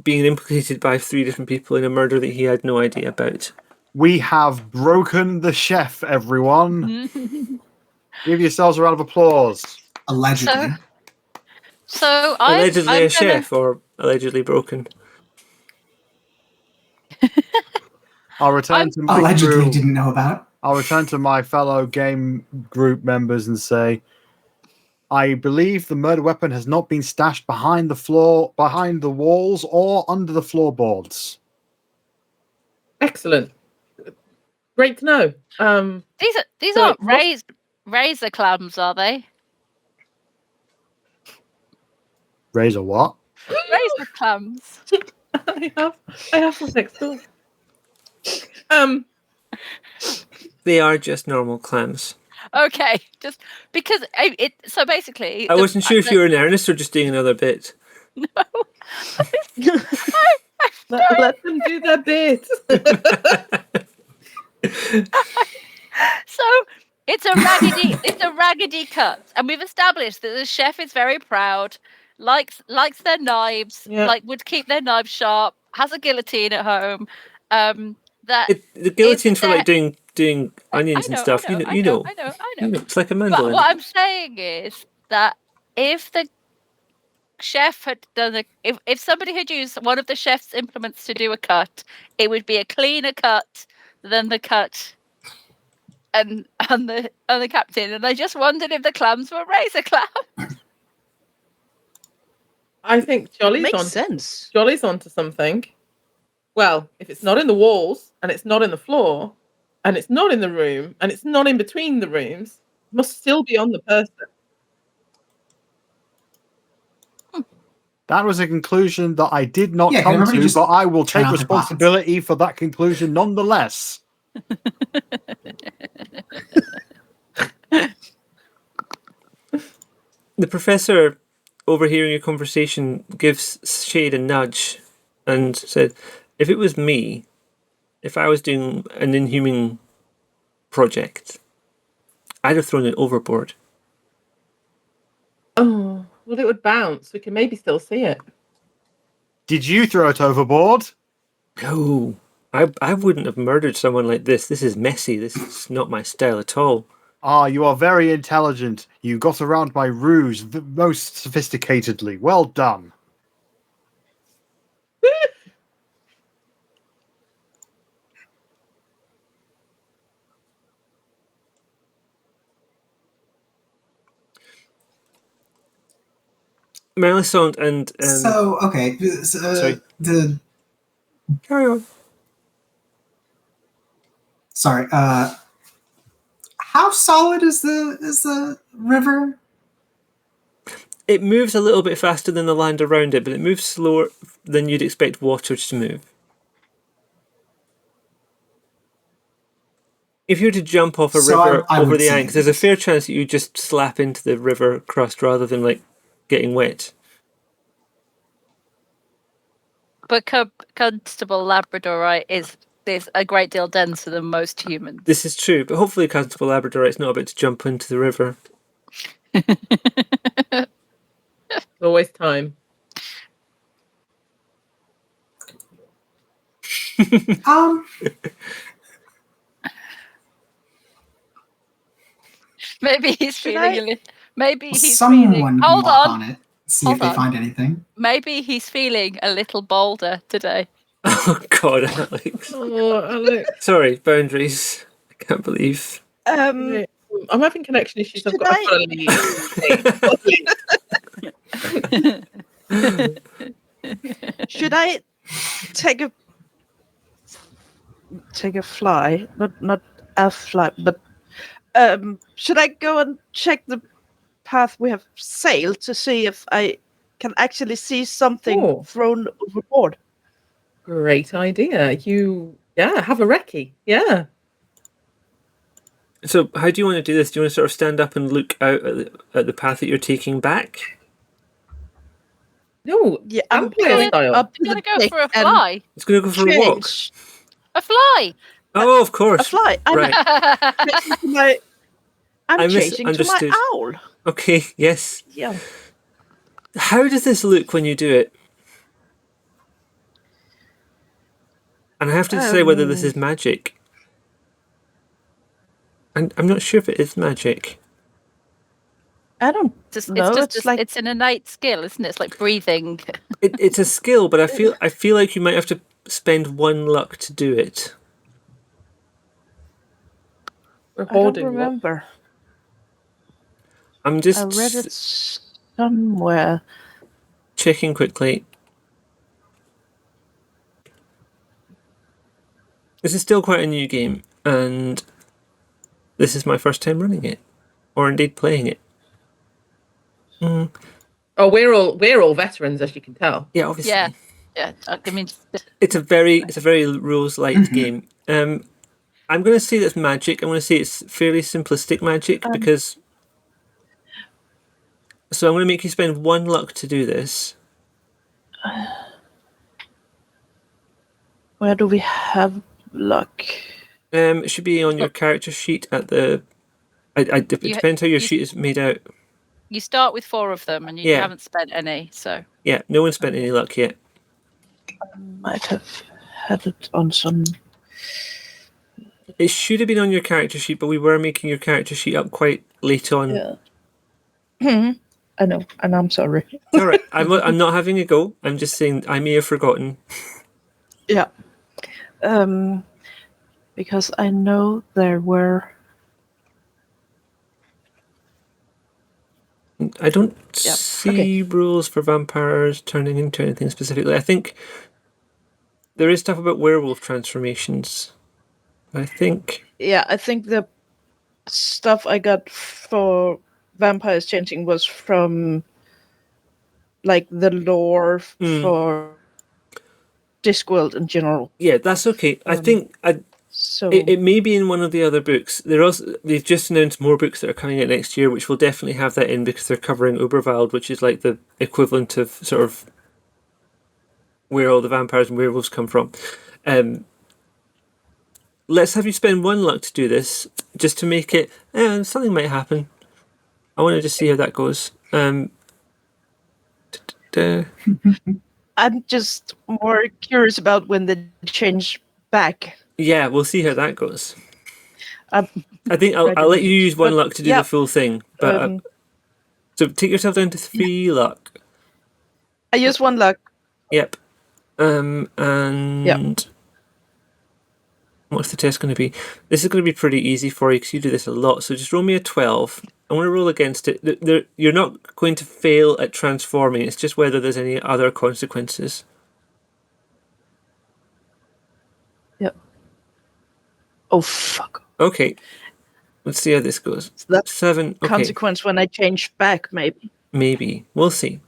being implicated by 3 different people in a murder that he had no idea about. We have broken the chef, everyone. Give yourselves a round of applause. Allegedly. So allegedly a chef or allegedly broken. I'll return to my allegedly group. Didn't know about. I'll return to my fellow game group members and say, I believe the murder weapon has not been stashed behind the walls, or under the floorboards. Excellent. Great to know. These aren't razor clams, are they? Razor what? Razor clams. I have some next door. They are just normal clams. Okay, just because so basically, I wasn't sure if you were in earnest or just doing another bit. Let them do their bit. So it's a raggedy cut, and we've established that the chef is very proud, likes their knives, Yeah. would keep their knives sharp, has a guillotine at home. The guillotine's for like doing onions and stuff. I know. You know, it's like a But mandolin. what I'm saying is that if the chef had done if somebody had used one of the chef's implements to do a cut, it would be a cleaner cut than the cut and the captain. And I just wondered if the clams were razor clams. I think Jolly's Makes on sense. Jolly's onto something. Well, if it's not in the walls and it's not in the floor and it's not in the room and it's not in between the rooms, it must still be on the person. That was a conclusion that I did not Yeah, come everybody to, just but I will turn take out their pockets. responsibility for that conclusion nonetheless. The professor, overhearing a conversation, gives Shade a nudge and said, if it was me, if I was doing an inhuman project, I'd have thrown it overboard. Oh, well, it would bounce. We can maybe still see it. Did you throw it overboard? No, I wouldn't have murdered someone like this. This is messy. This is not my style at all. Ah, you are very intelligent. You got around my ruse most sophisticatedly. Well done. Melisande and So okay, sorry. Carry on. Sorry. How solid is the river? It moves a little bit faster than the land around it, but it moves slower than you'd expect water to move. If you were to jump off a So river I over would the say Ankh, there's a fair chance that you just slap into the river crust rather than like getting wet. But Constable Labradorite is a great deal denser than most humans. This is true, but hopefully Constable Labradorite's not about to jump into the river. There's always time. Maybe he's feeling a little. Maybe he's Someone feeling. can Hold walk on. it. See Hold if they on. find anything. Maybe he's feeling a little bolder today. Oh God, Alex. Oh, Alex. Sorry, boundaries. I can't believe. I'm having connection issues. I've got to leave. Should I take a fly? Not a fly, but should I go and check the path we have sailed to see if I can actually see something thrown overboard? Great idea. Have a recce. Yeah. So, how do you want to do this? Do you want to sort of stand up and look out at the path that you're taking back? No, Yeah, I'm vampire going style. up to I'm the gonna go deck for a and fly. It's going to go for a walk. change. A fly. Oh, of course. A fly. Right. I'm changing to my understood. owl. Okay, yes. Yeah. How does this look when you do it? And I have to decide whether this is magic. I'm not sure if it is magic. I don't know. It's an innate skill, isn't it? It's like breathing. It's a skill, but I feel like you might have to spend 1 luck to do it. We're I don't holding. remember. I'm just I read it somewhere. checking quickly. This is still quite a new game, and this is my first time running it, or indeed playing it. Oh, we're all veterans, as you can tell. Yeah, obviously. Yeah. I mean, It's a very rules light game. I'm going to say that's magic. I'm going to say it's fairly simplistic magic so I'm going to make you spend 1 luck to do this. Where do we have luck? It should be on your character sheet at the. It depends how your sheet is made out. You start with 4 of them, and you haven't spent any. So yeah, no one spent any luck yet. Might have had it on some. It should have been on your character sheet, but we were making your character sheet up quite late on. Yeah. I know, and I'm sorry. It's all right. I'm not having a go. I'm just saying I may have forgotten. Yeah. Because I know there were. I don't see rules for vampires turning into anything specifically. I think there is stuff about werewolf transformations. I think. Yeah, I think the stuff I got for vampires changing was from like the lore for Discworld in general. Yeah, that's okay. I think so it may be in one of the other books. They've just announced more books that are coming out next year, which will definitely have that in because they're covering Oberwald, which is like the equivalent of sort of where all the vampires and werewolves come from. Let's have you spend 1 luck to do this, just to make it. Something might happen. I want to just see how that goes. I'm just more curious about when they change back. Yeah, we'll see how that goes. I think I'll let you use 1 luck to do the full thing. But so take yourself down to 3 luck. I use 1 luck. Yep. What's the test going to be? This is going to be pretty easy for you because you do this a lot. So just roll me a 12. I want to roll against it. You're not going to fail at transforming. It's just whether there's any other consequences. Yep. Oh, fuck. Okay. Let's see how this goes. So that's 7. Okay. Consequence when I change back, maybe. Maybe. We'll see.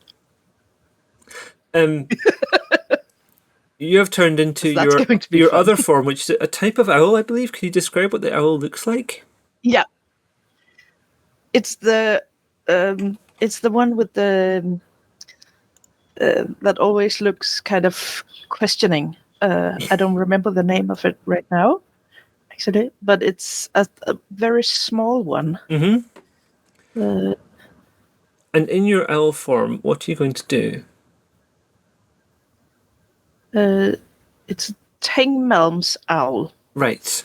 You have turned into your other form, which is a type of owl, I believe. Can you describe what the owl looks like? Yeah. It's the one with the that always looks kind of questioning. I don't remember the name of it right now, actually, but it's a very small one. Mm-hmm. And in your owl form, what are you going to do? It's Tengmelm's owl. Right.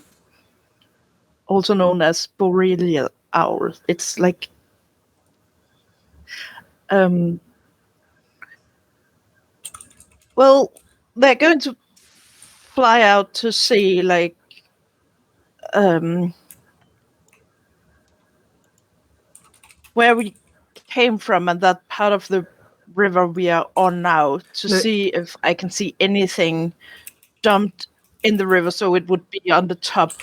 Also known as Borrelia owl. It's like well, they're going to fly out to see like where we came from and that part of the river we are on now to see if I can see anything dumped in the river so it would be on the top.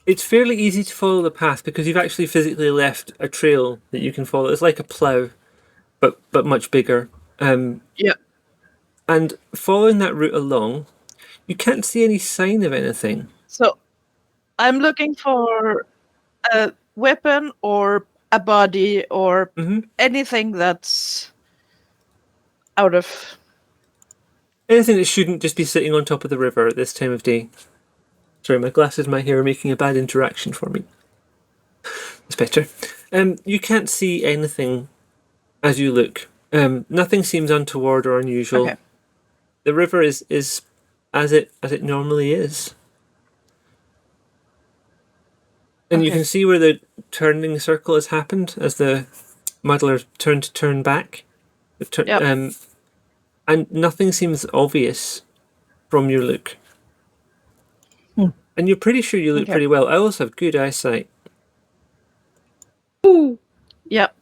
It's fairly easy to follow the path because you've actually physically left a trail that you can follow. It's like a plough, but much bigger. Yeah. And following that route along, you can't see any sign of anything. So I'm looking for a weapon or a body or anything that's out of... Anything that shouldn't just be sitting on top of the river at this time of day. Sorry, my glasses, my hair are making a bad interaction for me. It's better. You can't see anything as you look. Nothing seems untoward or unusual. Okay. The river is as it normally is. And you can see where the turning circle has happened as the muddler turned to turn back. And nothing seems obvious from your look. And you're pretty sure you look pretty well. Owls have good eyesight. Ooh. Yep.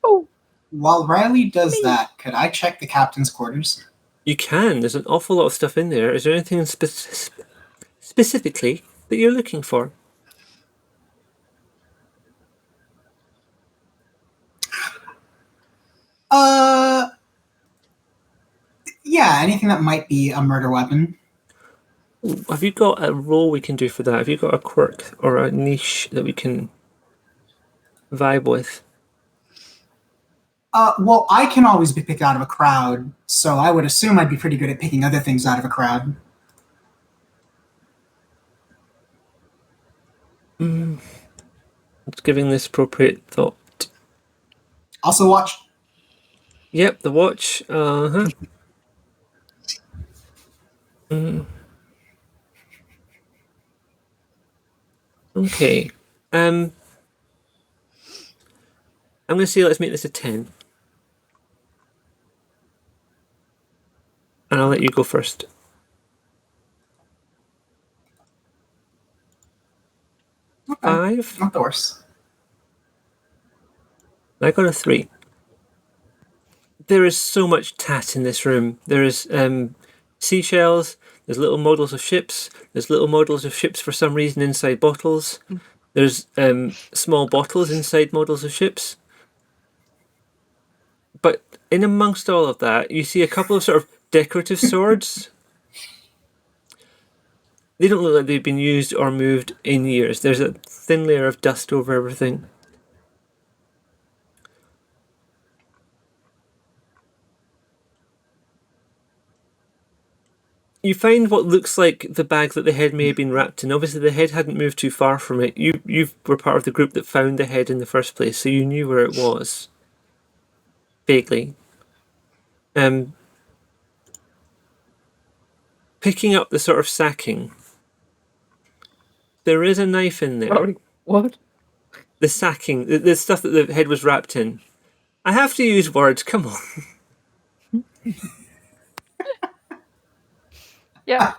Oh. While Riley does that, could I check the captain's quarters? You can. There's an awful lot of stuff in there. Is there anything specifically that you're looking for? Yeah, anything that might be a murder weapon. Have you got a role we can do for that? Have you got a quirk or a niche that we can vibe with? Well, I can always be picked out of a crowd, so I would assume I'd be pretty good at picking other things out of a crowd. It's giving this appropriate thought. Also, watch. Yep, the watch. Okay. I'm going to say let's make this a 10. And I'll let you go first. Okay. 5. Not the worst. I got a 3. There is so much tat in this room. There is seashells, there's little models of ships, there's little models of ships for some reason inside bottles. There's small bottles inside models of ships. But in amongst all of that, you see a couple of sort of decorative swords. They don't look like they've been used or moved in years. There's a thin layer of dust over everything. You find what looks like the bag that the head may have been wrapped in. Obviously, the head hadn't moved too far from it. You were part of the group that found the head in the first place, so you knew where it was. Vaguely. Picking up the sort of sacking. There is a knife in there. Sorry, what? The sacking, the stuff that the head was wrapped in. I have to use words, come on. Yeah.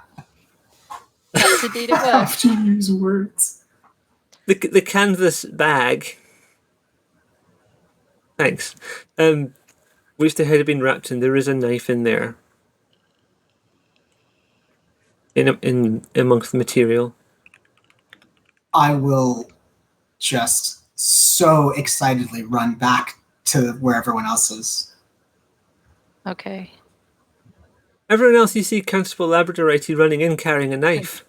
That's indeed a word. Have to use words. The canvas bag. Thanks. Which the head had been wrapped in. There is a knife in there. In amongst the material. I will just so excitedly run back to where everyone else is. Okay. Everyone else you see Constable Labradorite running in carrying a knife.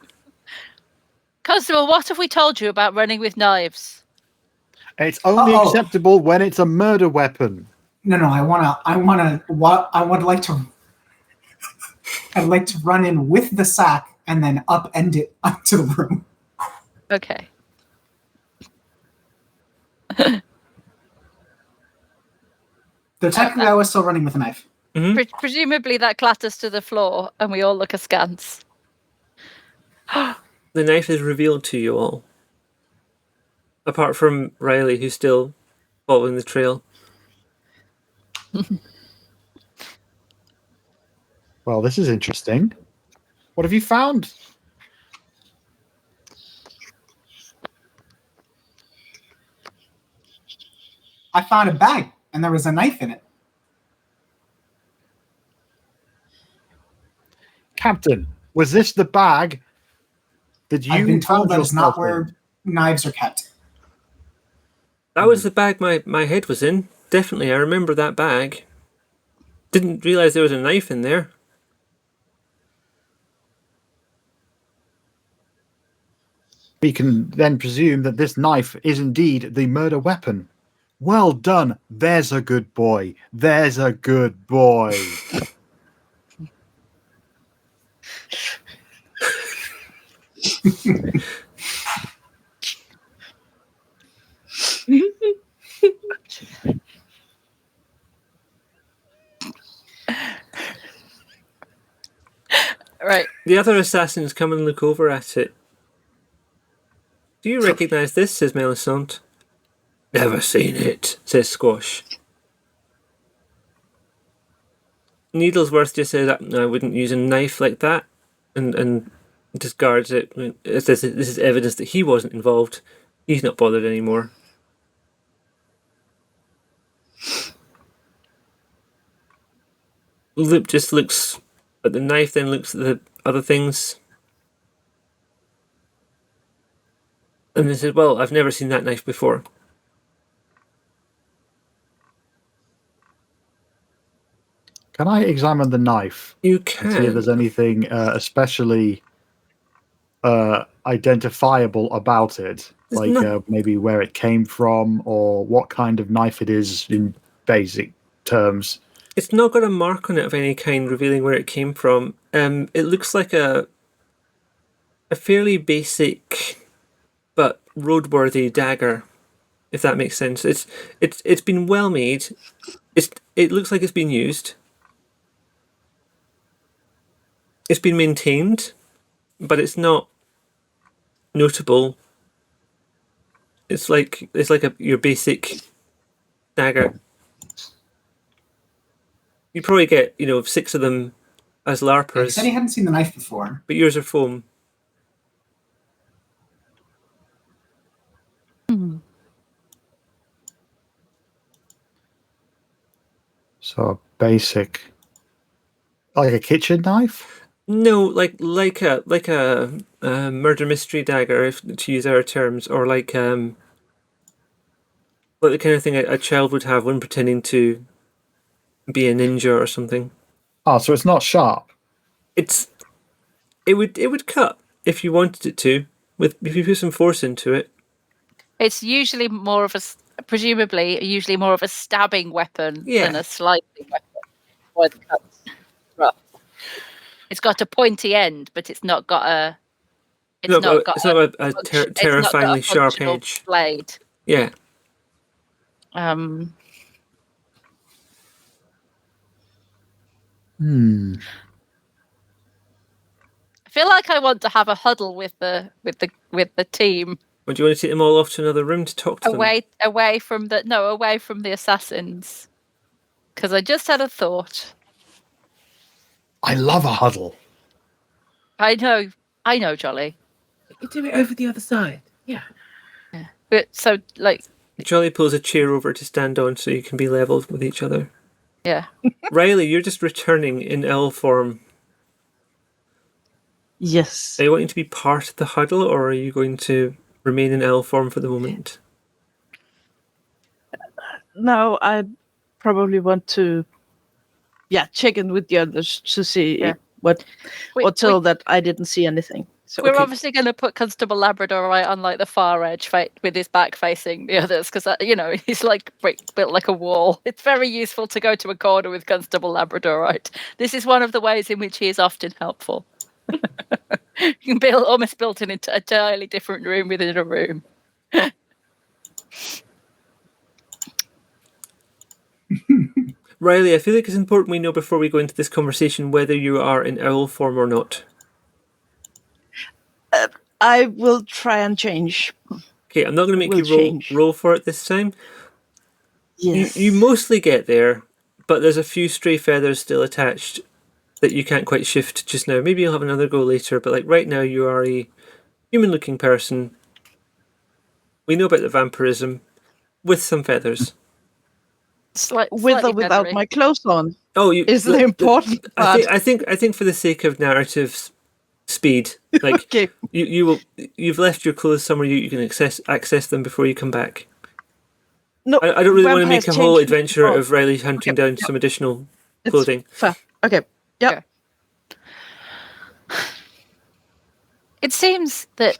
Constable, what have we told you about running with knives? It's only acceptable when it's a murder weapon. No, I'd like to run in with the sack and then upend it up to the room. Okay. Though technically I was still running with a knife. Mm-hmm. Presumably that clatters to the floor and we all look askance. The knife is revealed to you all. Apart from Riley, who's still following the trail. Well, this is interesting. What have you found? I found a bag and there was a knife in it. Captain, was this the bag that you I've been told found that is not yourself where in? knives are kept. That was the bag my head was in. Definitely, I remember that bag. Didn't realise there was a knife in there. We can then presume that this knife is indeed the murder weapon. Well done. There's a good boy. There's a good boy. Right. The other assassins come and look over at it. Do you recognise this? Says Melisande. Never seen it, says Squash. Needlesworth just says, I wouldn't use a knife like that, and discards it. This is evidence that he wasn't involved. He's not bothered anymore. Luke just looks at the knife, then looks at the other things. And they said, well, I've never seen that knife before. Can I examine the knife? You And see if there's can. anything especially identifiable about it. There's Like maybe where it came from or what kind of knife it is in basic terms. It's not got a mark on it of any kind revealing where it came from. It looks like a fairly basic but roadworthy dagger, if that makes sense. It's been well made. It looks like it's been used. It's been maintained, but it's not notable. It's like your basic dagger. You probably get 6 of them as He larpers, said he hadn't seen the knife before. but yours are foam. So a basic, like a kitchen knife. No, like a murder mystery dagger, if to use our terms, or like the kind of thing a child would have when pretending to be a ninja or something. Oh, so it's not sharp. It would cut if you wanted it to, if you put some force into it. It's usually more of usually more of a stabbing weapon than a slicing weapon. Why the cut's rough. It's got a pointy end, but it's not got a. It's not got a terrifyingly sharp functional edge. blade. Yeah. I feel like I want to have a huddle with the team. Or do you want to take them all off to another room to talk to them? Away from the assassins. Because I just had a thought. I love a huddle. I know, Jolly. You do it over the other side. Yeah. But so Jolly pulls a chair over to stand on so you can be leveled with each other. yeah. Riley, you're just returning in L form. Yes. Are you wanting to be part of the huddle, or are you going to remain in L form for the moment? No, I probably want to, check in with the others to see what, or tell that I didn't see anything. So We're obviously going to put Constable Labrador right on like the far edge, with his back facing the others, because he's like built like a wall. It's very useful to go to a corner with Constable Labrador, right? This is one of the ways in which he is often helpful. You can almost built an entirely different room within a room. Riley, I feel like it's important we know before we go into this conversation whether you are in owl form or not. I will try and change. Okay, I'm not going to make you roll for it this time. Yes. You mostly get there, but there's a few stray feathers still attached that you can't quite shift just now. Maybe you'll have another go later, but like right now you are a human-looking person. We know about the vampirism with some feathers. With or without feathery. my clothes on. Oh, is the important part. I think for the sake of narrative speed, like Okay. you've left your clothes somewhere you can access them before you come back. No, I don't really want to make a whole changed adventure before. of Riley hunting down some additional clothing. Fair. Okay. Yep. Okay. It seems that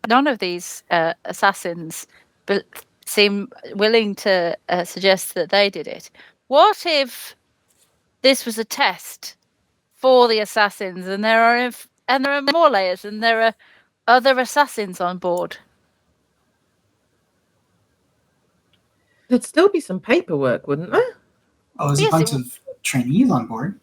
none of these assassins seem willing to suggest that they did it. What if this was a test for the assassins, and there are more layers, and there are other assassins on board? There'd still be some paperwork, wouldn't there? Oh, there's a bunch of trainees on board.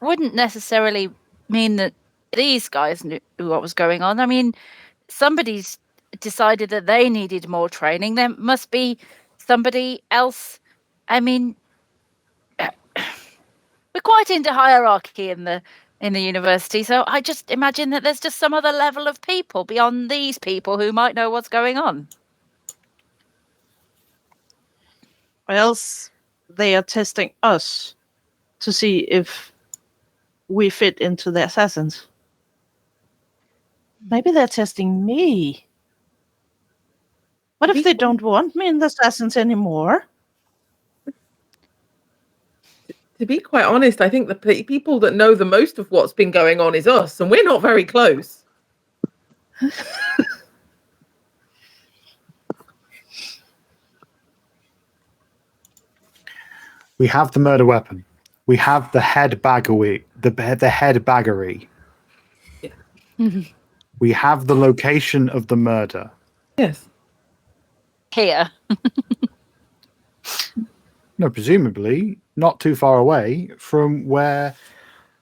Wouldn't necessarily mean that these guys knew what was going on. I mean, somebody's decided that they needed more training. There must be somebody else. I mean, we're quite into hierarchy in the university, so I just imagine that there's just some other level of people beyond these people who might know what's going on. Or else they are testing us to see if we fit into the assassins. Maybe they're testing me. What if they don't want me in the assassins anymore? To be quite honest, I think the people that know the most of what's been going on is us, and we're not very close. We have the murder weapon. We have the head baggery. The head baggery. Yeah. We have the location of the murder. Yes. Here. No, presumably not too far away from where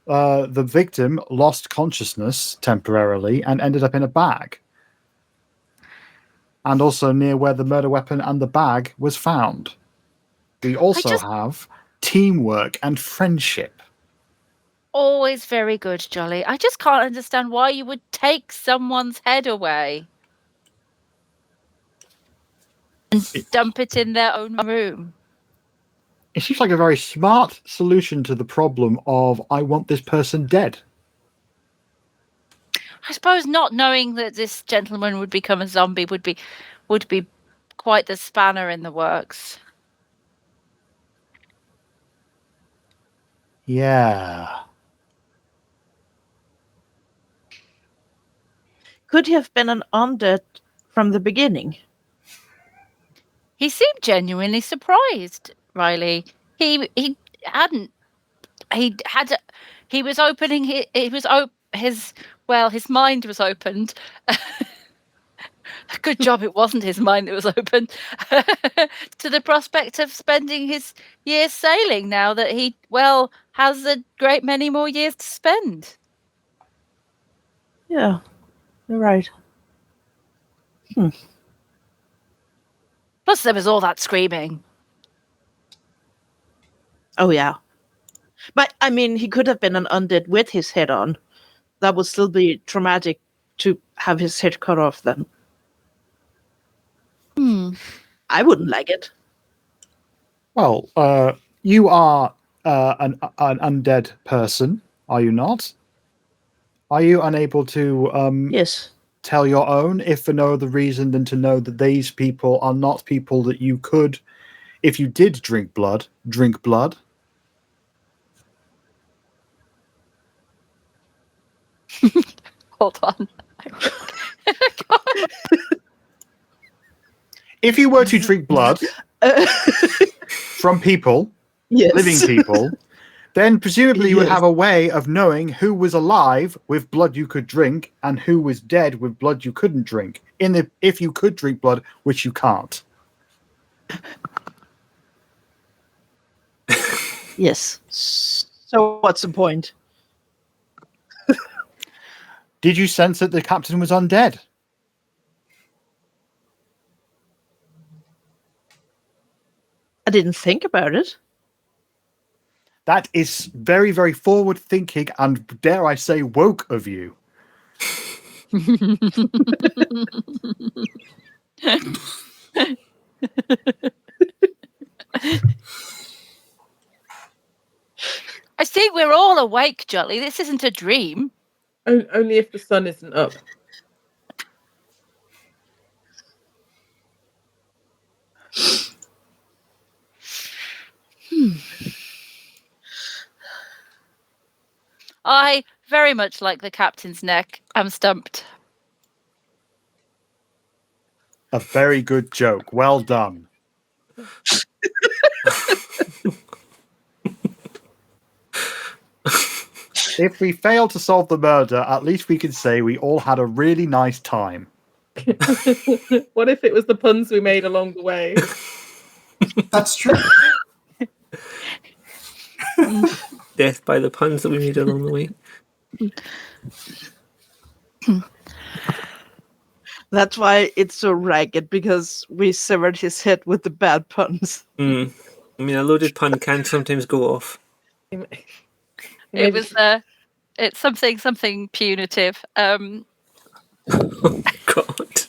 the victim lost consciousness temporarily and ended up in a bag. And also near where the murder weapon and the bag was found. We also have teamwork and friendship. Always very good, Jolly. I just can't understand why you would take someone's head away and dump it in their own room. It seems like a very smart solution to the problem of I want this person dead. I suppose not knowing that this gentleman would become a zombie would be quite the spanner in the works. Yeah. Could he have been an undead from the beginning? He seemed genuinely surprised, Riley. He was opening his mind was opened. Good job it wasn't his mind that was opened to the prospect of spending his years sailing now that he has a great many more years to spend. Yeah, you're right. Plus there was all that screaming. Oh, yeah. But, I mean, he could have been an undead with his head on. That would still be traumatic to have his head cut off then. I wouldn't like it. Well, you are an undead person, are you not? Are you unable to Yes. tell your own, if for no other reason than to know that these people are not people that you could, if you did drink blood, drink blood? Hold on. If you were to drink blood from people, Yes. living people, then presumably you would have a way of knowing who was alive with blood you could drink and who was dead with blood you couldn't drink. If you could drink blood, which you can't. Yes. So what's the point? Did you sense that the captain was undead? I didn't think about it. That is very, very forward thinking and, dare I say, woke of you. I see we're all awake, Jolly. This isn't a dream. Only if the sun isn't up. I very much like the captain's neck. I'm stumped. A very good joke. Well done. If we fail to solve the murder, at least we can say we all had a really nice time. What if it was the puns we made along the way? That's true. Death by the puns that we made along the way. That's why it's so ragged, because we severed his head with the bad puns. I mean, a loaded pun can sometimes go off. It was it's something punitive. Oh, God.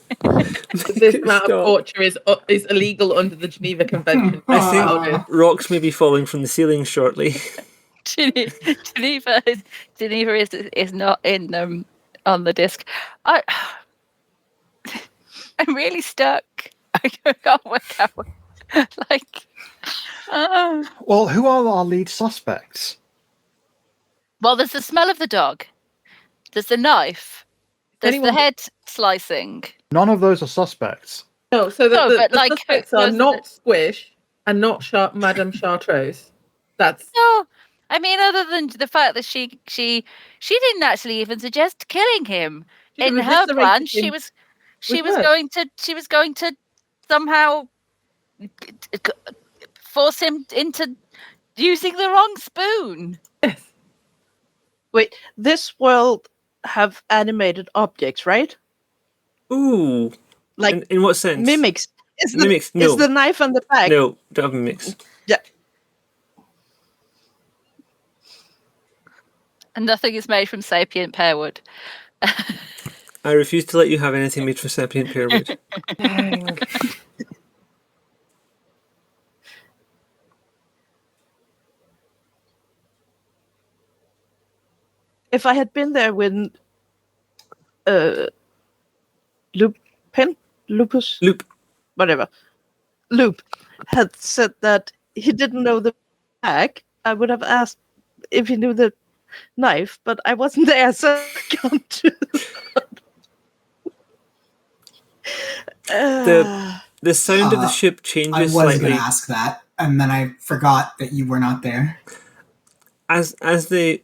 This amount of torture is illegal under the Geneva Convention. I think rocks may be falling from the ceiling shortly. Geneva is not in on the disc. I'm really stuck. I can't work out. Well, who are our lead suspects? Well, there's the smell of the dog. There's the knife. There's the head slicing. None of those are suspects. No, so the suspects are not Squish and not Madame Chartreuse. That's No, I mean, other than the fact that she didn't actually even suggest killing him. She'd In have her plan, eviscerated she him was with words. going to somehow force him into using the wrong spoon. Yes. Wait, this world have animated objects, right? Ooh. Like In what sense? mimics. Is Mimics, no. Is the knife on the back? No, don't have mimics. Yeah. And nothing is made from sapient pear wood. I refuse to let you have anything made from sapient pearwood. Dang. If I had been there when Lupus, Loop. whatever, Loop had said that he didn't know the back, I would have asked if he knew the knife, but I wasn't there, so I can't do that. The sound of the ship I changes was slightly going to ask that, and then I forgot that you were not there. as the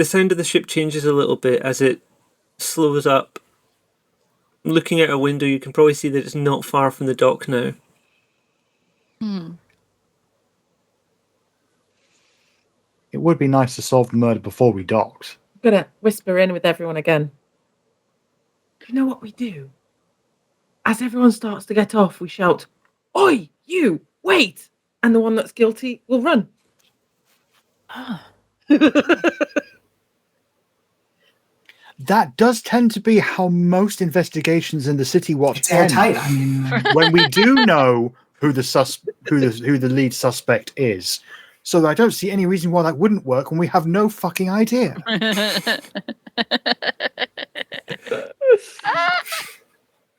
sound of the ship changes a little bit as it slows up. Looking out a window, you can probably see that it's not far from the dock now. It would be nice to solve the murder before we docked. I'm gonna whisper in with everyone again. You know what we do? As everyone starts to get off, we shout, "Oi, you, wait!" And the one that's guilty will run. That does tend to be how most investigations in the City Watch It's end. airtight. I mean, When we do know who the lead suspect is. So I don't see any reason why that wouldn't work when we have no fucking idea.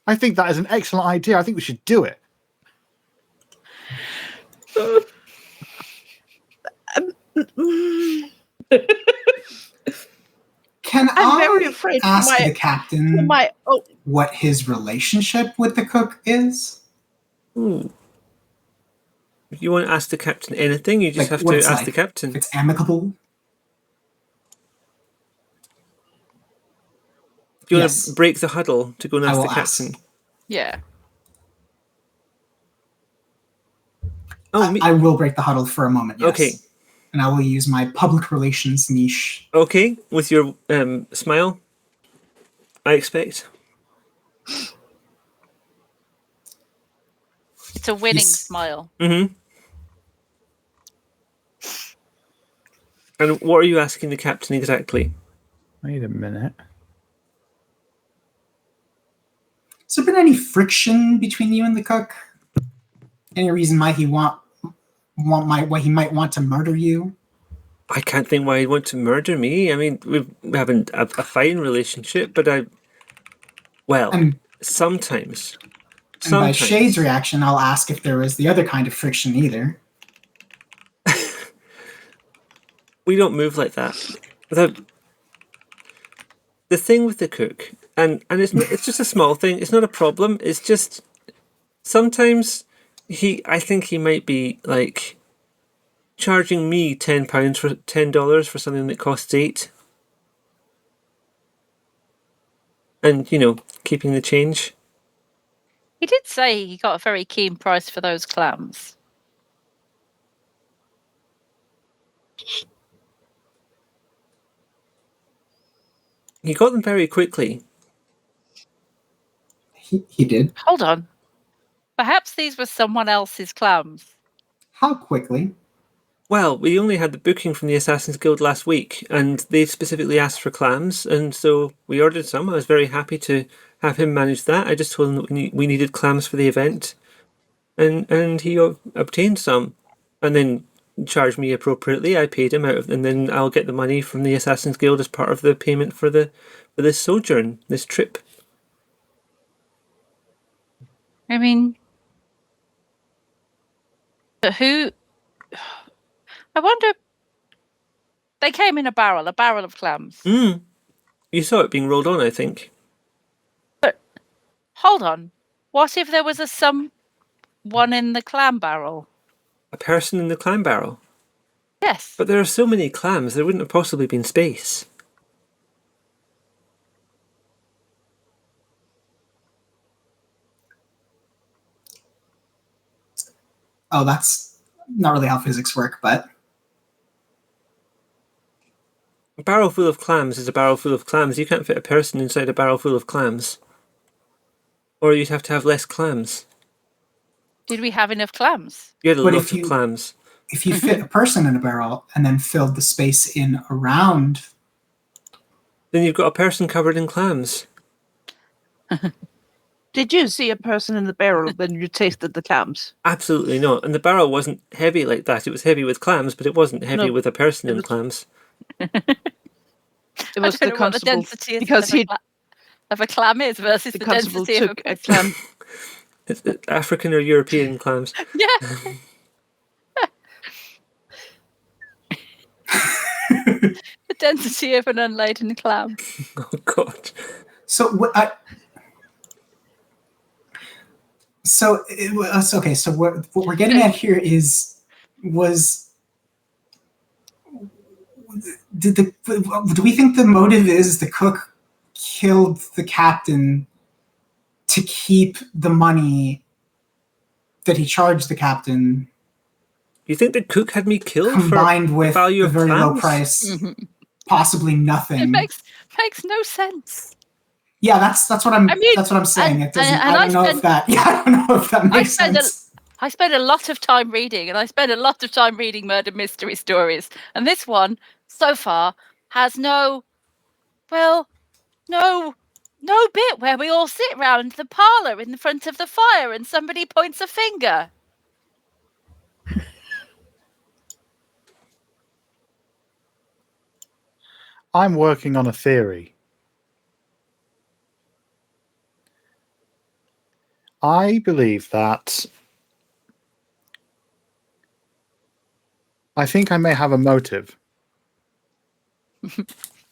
I think that is an excellent idea. I think we should do it. can I'm very I afraid for ask my- the captain what his relationship with the cook is? Ooh. If you want to ask the captain anything, you just Like, have what to it's ask like. the captain. If it's amicable? Do you want Yes. to break the huddle to go and I ask will the captain? ask. Yeah. Oh, me. I will break the huddle for a moment, yes. Okay. And I will use my public relations niche. Okay, with your smile, I expect. It's a winning Yes. smile. Mm-hmm. And what are you asking the captain exactly? Wait a minute. Has there been any friction between you and the cook? Any reason why he why he might want to murder you? I can't think why he'd want to murder me. I mean, we haven't a fine relationship, but And sometimes. by Shade's reaction, I'll ask if there was the other kind of friction either. We don't move like that. The thing with the cook, and it's just a small thing. It's not a problem. It's just sometimes I think he might be like charging me £10 for $10 for something that costs $8, and keeping the change. He did say he got a very keen price for those clams. He got them very quickly. He did. Hold on. Perhaps these were someone else's clams. How quickly? Well, we only had the booking from the Assassin's Guild last week, and they specifically asked for clams, and so we ordered some. I was very happy to have him manage that. I just told him that we needed clams for the event, and he obtained some, and then charged me appropriately. I paid him and then I'll get the money from the Assassin's Guild as part of the payment for this sojourn, this trip. I mean, who? I wonder. They came in a barrel of clams. You saw it being rolled on, I think. But hold on. What if there was someone in the clam barrel? A person in the clam barrel. Yes. But there are so many clams, there wouldn't have possibly been space. Oh, that's not really how physics work, but A barrel full of clams is a barrel full of clams. You can't fit a person inside a barrel full of clams. Or you'd have to have less clams. Did we have enough clams? You had a But lot if of you- clams. if you fit a person in a barrel and then filled the space in around, Then you've got a person covered in clams. Did you see a person in the barrel when you tasted the clams? Absolutely not. And the barrel wasn't heavy like that. It was heavy with clams, but it wasn't heavy No, with a person in was- clams. It I was don't the know what the constable density is because he of a clam is versus the the constable density of took a clam. It's African or European clams. Yeah. The density of an unladen clam. Oh, God. so okay. So what we're getting at here is do we think the motive is the cook killed the captain to keep the money that he charged the captain, You think the cook had me killed combined for with the value the of very low clams? price, Mhm. possibly It nothing? makes no sense. Yeah, that's what I'm. I mean, that's what I'm saying. and- It doesn't. and I I don't know if spent- that. Yeah, I don't know if that makes spend a- sense. I spend a lot of time reading, and I spend a lot of time reading murder mystery stories. And this one, so far, has no bit where we all sit round the parlour in the front of the fire and somebody points a finger. I'm working on a theory. I believe that I think I may have a motive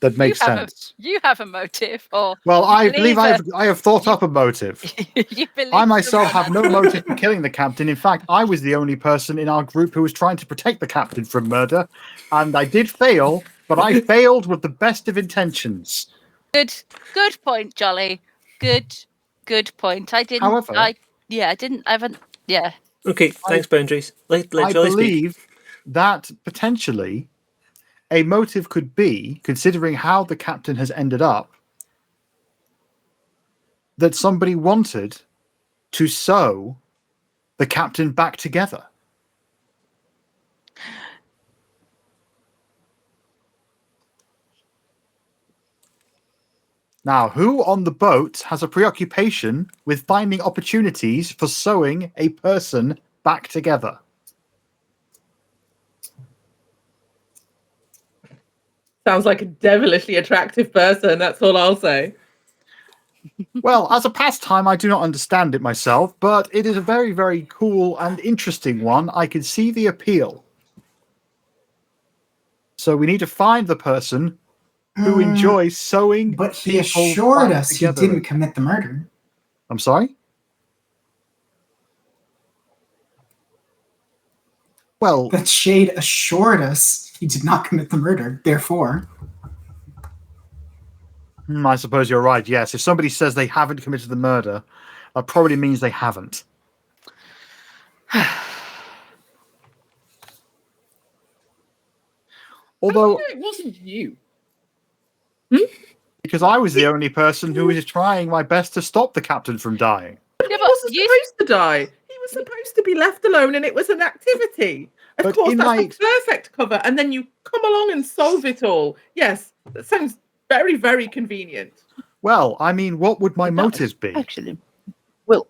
that makes sense. You have a motive, or Well, I believe believe it. I have thought up a motive. you believe I myself someone have no motive for killing the captain. In fact, I was the only person in our group who was trying to protect the captain from murder, and I did fail, but I failed with the best of intentions. Good point, Jolly. Good point. I didn't. However- I haven't. Yeah. Okay, thanks, Boundaries. Let I Jolly speak. believe that potentially a motive could be, considering how the captain has ended up, that somebody wanted to sew the captain back together. Now, who on the boat has a preoccupation with finding opportunities for sewing a person back together? Sounds like a devilishly attractive person. That's all I'll say. Well, as a pastime, I do not understand it myself, but it is a very, very cool and interesting one. I can see the appeal. So we need to find the person who enjoys sewing. But he people assured back us he together. didn't commit the murder. I'm sorry? Well, That Shade assured us he did not commit the murder. Therefore, I suppose you're right, yes. If somebody says they haven't committed the murder, that probably means they haven't. Although, No, it wasn't you. because I was the only person who was trying my best to stop the captain from dying. But Yeah, he but wasn't you- supposed to die. He was supposed to be left alone, and it was an activity. Of But course, in that's my- the perfect cover. And then you come along and solve it all. Yes, that sounds very, very convenient. Well, I mean, what would my It does, motives be? Actually, well,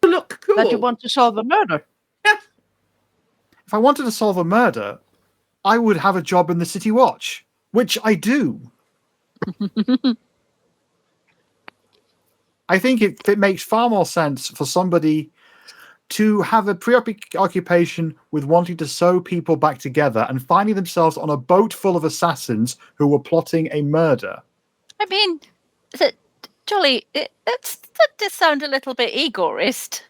To look cool. that you want to solve a murder. If I wanted to solve a murder, I would have a job in the City Watch, which I do. I think it makes far more sense for somebody to have a preoccupation with wanting to sew people back together and finding themselves on a boat full of assassins who were plotting a murder. I mean, Jolly, that does sound a little bit Igorist.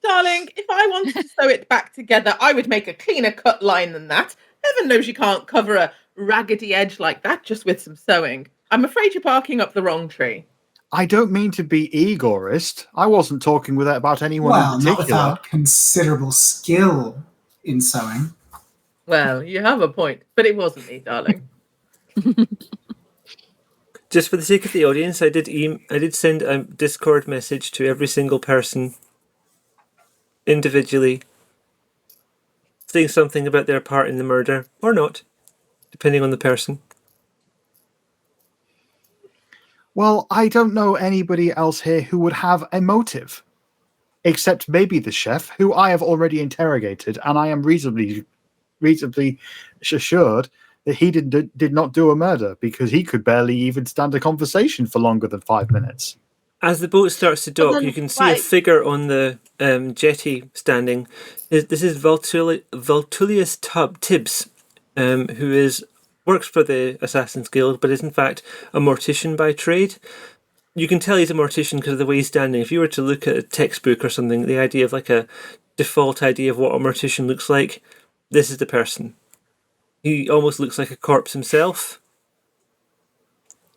Darling, if I wanted to sew it back together, I would make a cleaner cut line than that. Heaven knows you can't cover a raggedy edge like that just with some sewing. I'm afraid you're barking up the wrong tree. I don't mean to be egorist. I wasn't talking about anyone Well, in not particular. without considerable skill in sewing. Well, you have a point, but it wasn't me, darling. Just for the sake of the audience, I did send a Discord message to every single person individually, saying something about their part in the murder, or not, depending on the person. Well, I don't know anybody else here who would have a motive, except maybe the chef, who I have already interrogated, and I am reasonably assured that he did not do a murder because he could barely even stand a conversation for longer than 5 minutes. As the boat starts to dock, then you can see why- a figure on the jetty standing. This is Vultulius Tibbs, who works for the Assassin's Guild, but is in fact a mortician by trade. You can tell he's a mortician because of the way he's standing. If you were to look at a textbook or something, the idea of like a default idea of what a mortician looks like, this is the person. He almost looks like a corpse himself.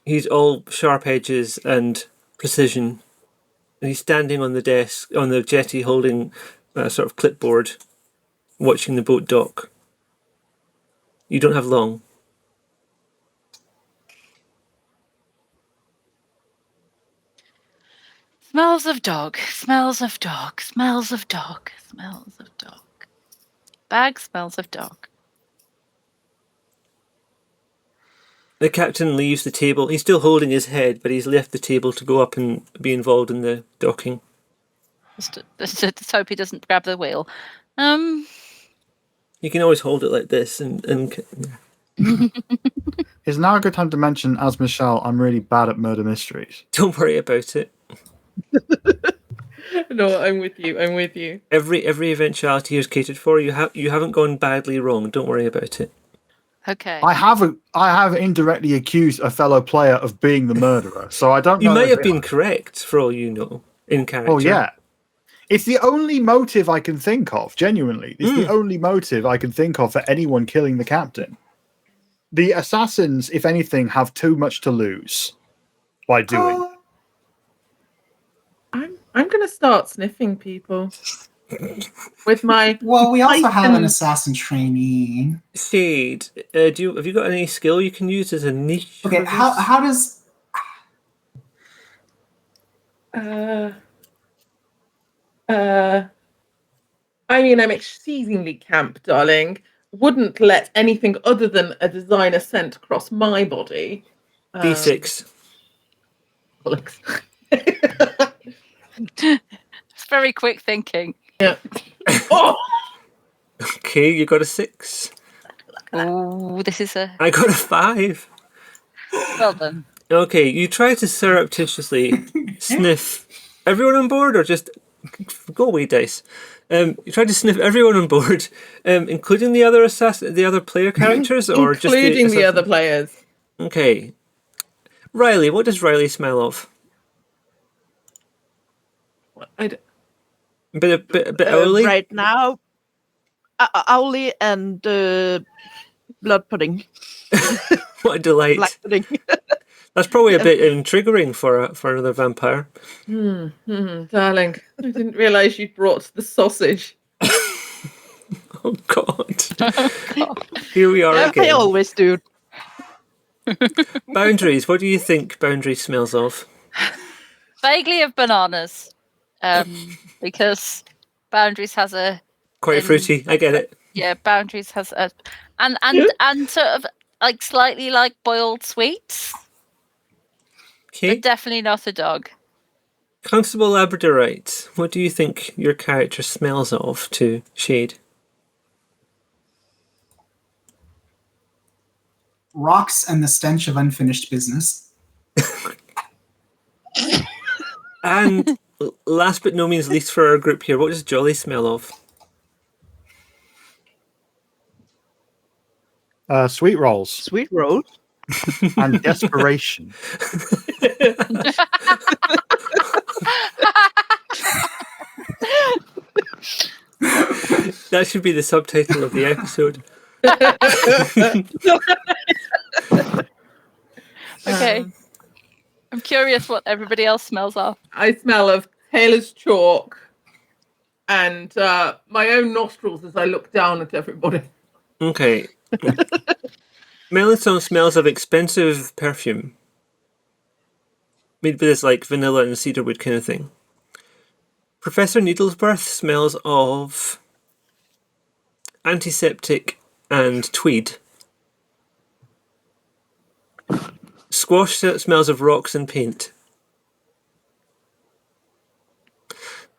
He's all sharp edges and precision. And he's standing on the desk, on the jetty, holding a sort of clipboard, watching the boat dock. You don't have long. Smells of dog, smells of dog, smells of dog, smells of dog. Bag smells of dog. The captain leaves the table. He's still holding his head, but he's left the table to go up and be involved in the docking. Just hope he doesn't grab the wheel. You can always hold it like this and Is now a good time to mention, as Michelle, I'm really bad at murder mysteries. don't worry about it. No, I'm with you. I'm with you. Every eventuality is catered for. You haven't gone badly wrong. Don't worry about it. Okay. I have indirectly accused a fellow player of being the murderer, so I don't know. You might if have it- been correct for all you know in character. Oh yeah, it's the only motive I can think of. Genuinely, it's the only motive I can think of for anyone killing the captain. The assassins, if anything, have too much to lose by doing. I'm gonna start sniffing people with my. Well, we also have an Python. assassin trainee. Shade, have you got any skill you can use as a niche? Okay, for this? how does I mean, I'm exceedingly camp, darling. Wouldn't let anything other than a designer scent cross my body. D6. Bollocks. It's very quick thinking. Yeah. Oh, Okay, you got a 6. Oh, this is a I got a 5. well done. Okay, you try to surreptitiously sniff everyone on board, or just go away, dice. You try to sniff everyone on board, including the other player characters, or just including the other assassin? players. Okay, Riley, what does Riley smell of? I d- A bit owly. Right now, owly and blood pudding. What a delight! Black pudding. That's probably a bit triggering for another vampire. darling, I didn't realise you'd brought the sausage. Oh God! Here we are I again. always do. Boundaries. What do you think Boundaries smells of? Vaguely of bananas. Because Boundaries has a Quite fruity. I get it. Boundaries has a and sort of like slightly like boiled sweets, Okay. but definitely not a dog. Constable Labradorite, what do you think your character smells of to Shade? rocks and the stench of unfinished business? And last but no means least for our group here, what does Jolly smell of? Sweet rolls Sweet roll. and desperation. That should be the subtitle of the episode. Okay. I'm curious what everybody else smells of. I smell of tailor's chalk and my own nostrils as I look down at everybody. Okay. Melisson smells of expensive perfume. Made with this like vanilla and cedarwood kind of thing. Professor Needlesworth smells of antiseptic and tweed. Squash smells of rocks and paint.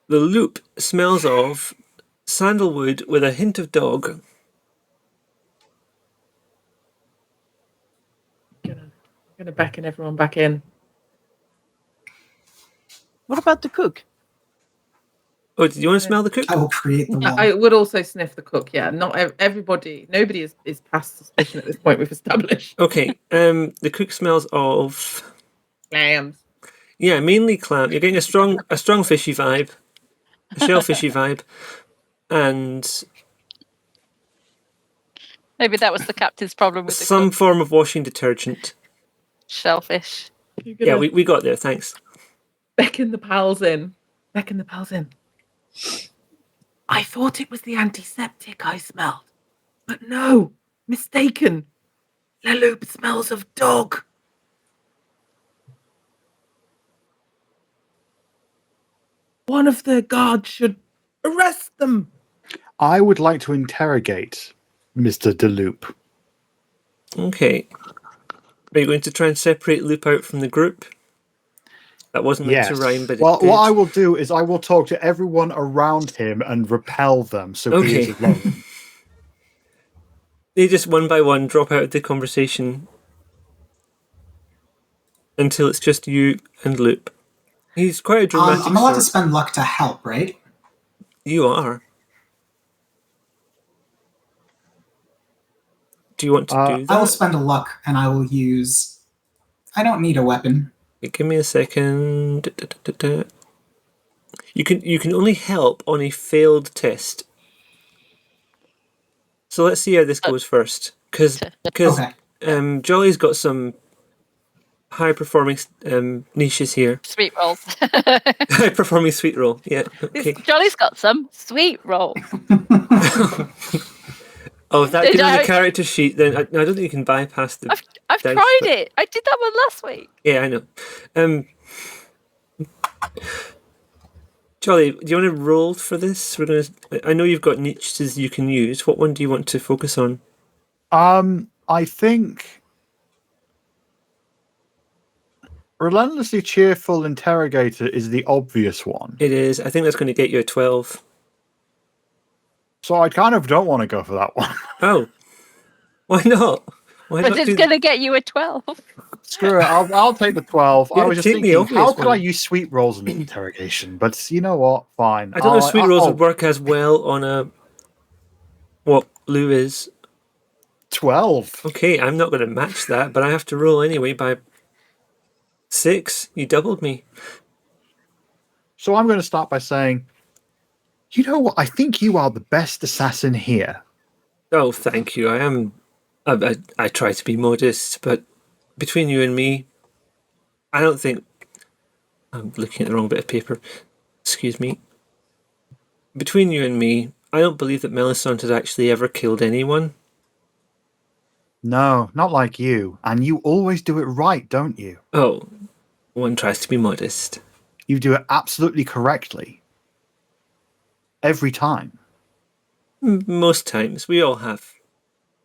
The Loop smells of sandalwood with a hint of dog. Gonna beckon everyone back in. What about the cook? Oh, did you want to smell the cook? I will create the wall. I would also sniff the cook. Yeah, not everybody. Nobody is past suspicion at this point. We've established. Okay. The cook smells of Clams. yeah, mainly clam. You're getting a strong fishy vibe, a shellfishy vibe, and Maybe that was the captain's problem with the some cook. form of washing detergent. Shellfish. Yeah, we got there. Thanks. Beckon the pals in. Beckon the pals in. I thought it was the antiseptic I smelled, but no, mistaken. Leloup smells of dog. One of the guards should arrest them. I would like to interrogate Mr. DeLoop. Okay. Are you going to try and separate Loop out from the group? That wasn't meant to rhyme, but well, it did. what I will do is I will talk to everyone around him and repel them so he is alone. They just one by one drop out of the conversation until it's just you and Loop. He's quite a dramatic I'm allowed to sort. spend luck to help, right? You are. Do you want to do that? I will spend a luck, and I will use... I don't need a weapon. Okay, give me a second. You can only help on a failed test. So let's see how this goes first. Because Okay. Jolly's got some high performing niches here. Sweet rolls. High performing sweet roll. Yeah. Okay. Jolly's got some sweet rolls. Oh, if that Did goes on I- the character sheet, then I don't think you can bypass the. I've dice, tried but- it. I did that one last week. Yeah, I know. Jolly, do you want to roll for this? I know you've got niches you can use. What one do you want to focus on? I think Relentlessly Cheerful Interrogator is the obvious one. It is. I think that's going to get you a 12. So I kind of don't want to go for that one. Oh, why not? Why But not it's do going to get you a 12. Screw it, I'll take the 12. Yeah, I was just take the thinking, obvious how could I one. use sweet rolls in the interrogation? But you know what? Fine. I don't know if sweet rolls would work as well on a what Lou is. 12. Okay, I'm not going to match that, but I have to roll anyway by 6. You doubled me. So I'm going to start by saying, you know what? I think you are the best assassin here. Oh, thank you. I am. I try to be modest, but between you and me, I don't think. I'm looking at the wrong bit of paper. Excuse me. Between you and me, I don't believe that Melisande has actually ever killed anyone. No, not like you. And you always do it right, don't you? Oh, one tries to be modest. You do it absolutely correctly. Every time. Most times, we all have.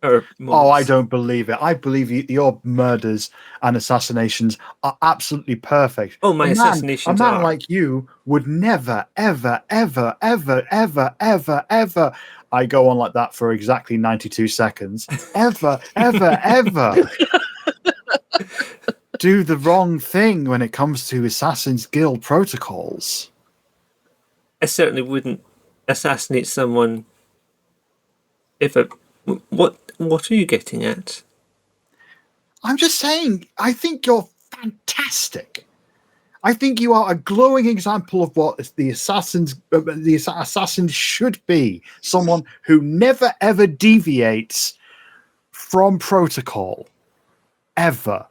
Our Oh, moments. I don't believe it. I believe your murders and assassinations are absolutely perfect. Oh, my A assassinations man are. like you would never, ever, ever, ever, ever, ever, ever. I go on like that for exactly 92 seconds. Ever, ever, ever do the wrong thing when it comes to Assassin's Guild protocols. I certainly wouldn't assassinate someone if a. What are you getting at? I'm just saying, I think you're fantastic. I think you are a glowing example of what the assassins should be. Someone who never ever deviates from protocol. Ever.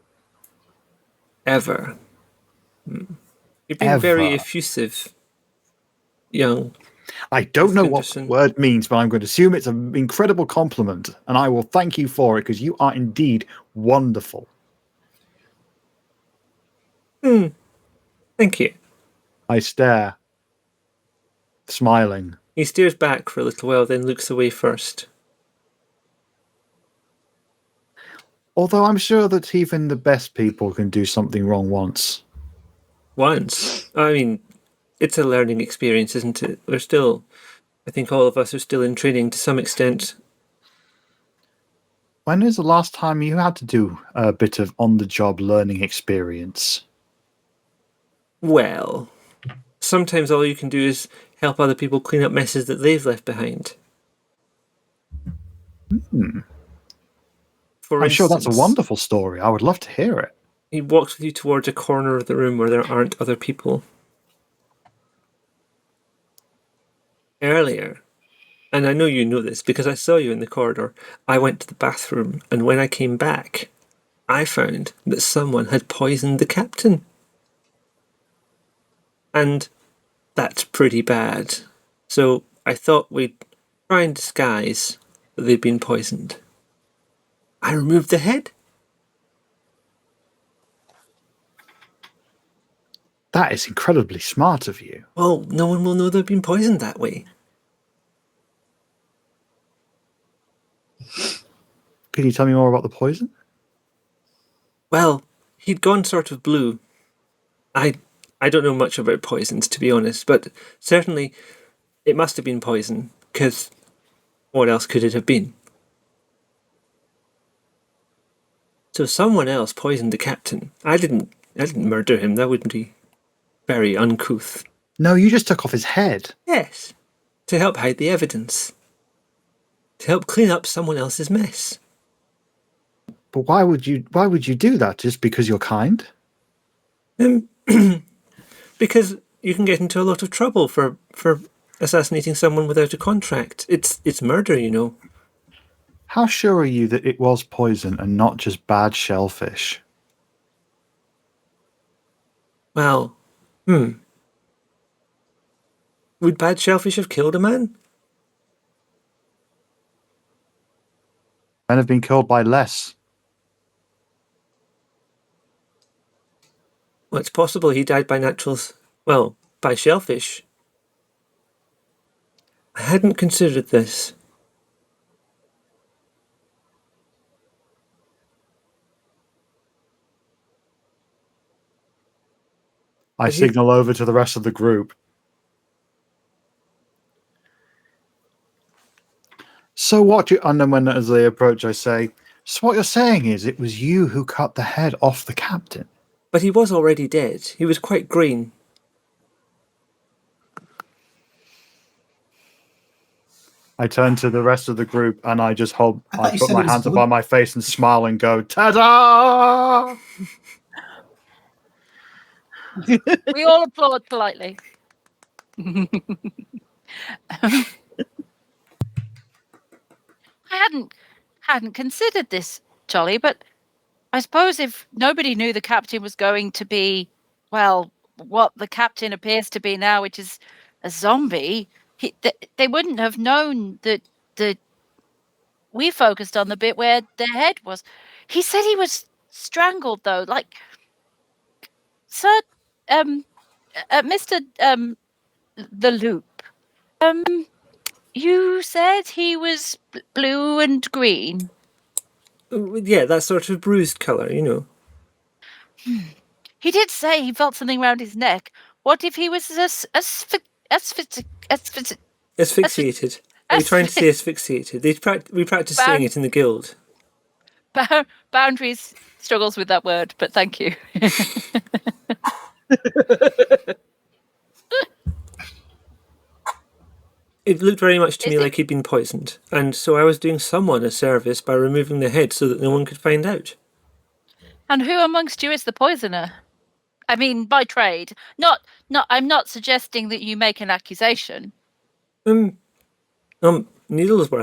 Ever. You've been very Ever. effusive, young. I don't know what the Gunderson. word means, but I'm going to assume it's an incredible compliment, and I will thank you for it because you are indeed wonderful. Thank you. I stare, smiling. He stares back for a little while, then looks away first. Although I'm sure that even the best people can do something wrong once. Once. I mean, it's a learning experience, isn't it? We're still, I think all of us are still in training to some extent. When is the last time you had to do a bit of on-the-job learning experience? Well, sometimes all you can do is help other people clean up messes that they've left behind. For I'm sure that's a instance, wonderful story. I would love to hear it. He walks with you towards a corner of the room where there aren't other people. Earlier, and I know you know this because I saw you in the corridor, I went to the bathroom, and when I came back, I found that someone had poisoned the captain. And that's pretty bad. So I thought we'd try and disguise that they'd been poisoned. I removed the head. That is incredibly smart of you. Well, no one will know they've been poisoned that way. Can you tell me more about the poison? Well, he'd gone sort of blue. I don't know much about poisons, to be honest, but certainly it must have been poison, because what else could it have been? So someone else poisoned the captain. I didn't murder him. That would be very uncouth. No, you just took off his head. Yes, to help hide the evidence. To help clean up someone else's mess. But why would you do that? Just because you're kind? Because you can get into a lot of trouble for assassinating someone without a contract. It's murder, you know. How sure are you that it was poison and not just bad shellfish? Well, would bad shellfish have killed a man? Men have been killed by less. Well, it's possible he died by by shellfish. I hadn't considered this. I signal over to the rest of the group. So what and then when as they approach I say, so what you're saying is it was you who cut the head off the captain? But he was already dead. He was quite green. I turn to the rest of the group and I just I put said my it was hands blue. above my face and smile and go, ta-da! We all applaud politely. I hadn't considered this, Jolly, but I suppose if nobody knew the captain was going to be, well, what the captain appears to be now, which is a zombie, they wouldn't have known that we focused on the bit where the head was. He said he was strangled, though, like, Sir, Mr. The Loop. You said he was blue and green. Yeah, that sort of bruised colour, you know. He did say he felt something around his neck. What if he was Asphyxiated. Are you trying to say asphyxiated? We practice saying it in the guild. Boundaries struggles with that word, but thank you. It looked very much to me like he'd been poisoned, and so I was doing someone a service by removing the head so that no one could find out. And who amongst you is the poisoner? I mean, by trade. Not. I'm not suggesting that you make an accusation. Needlesworth,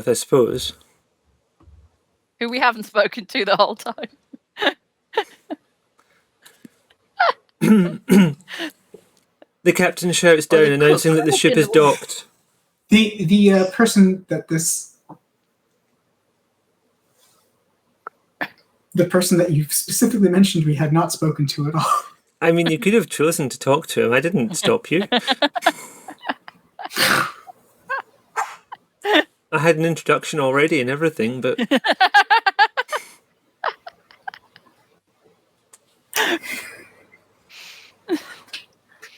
I suppose. Who we haven't spoken to the whole time. The captain shouts Or the down, announcing cook. that the ship is docked. The person that the person that you've specifically mentioned we had not spoken to at all. I mean, you could have chosen to talk to him. I didn't stop you. I had an introduction already and everything, but...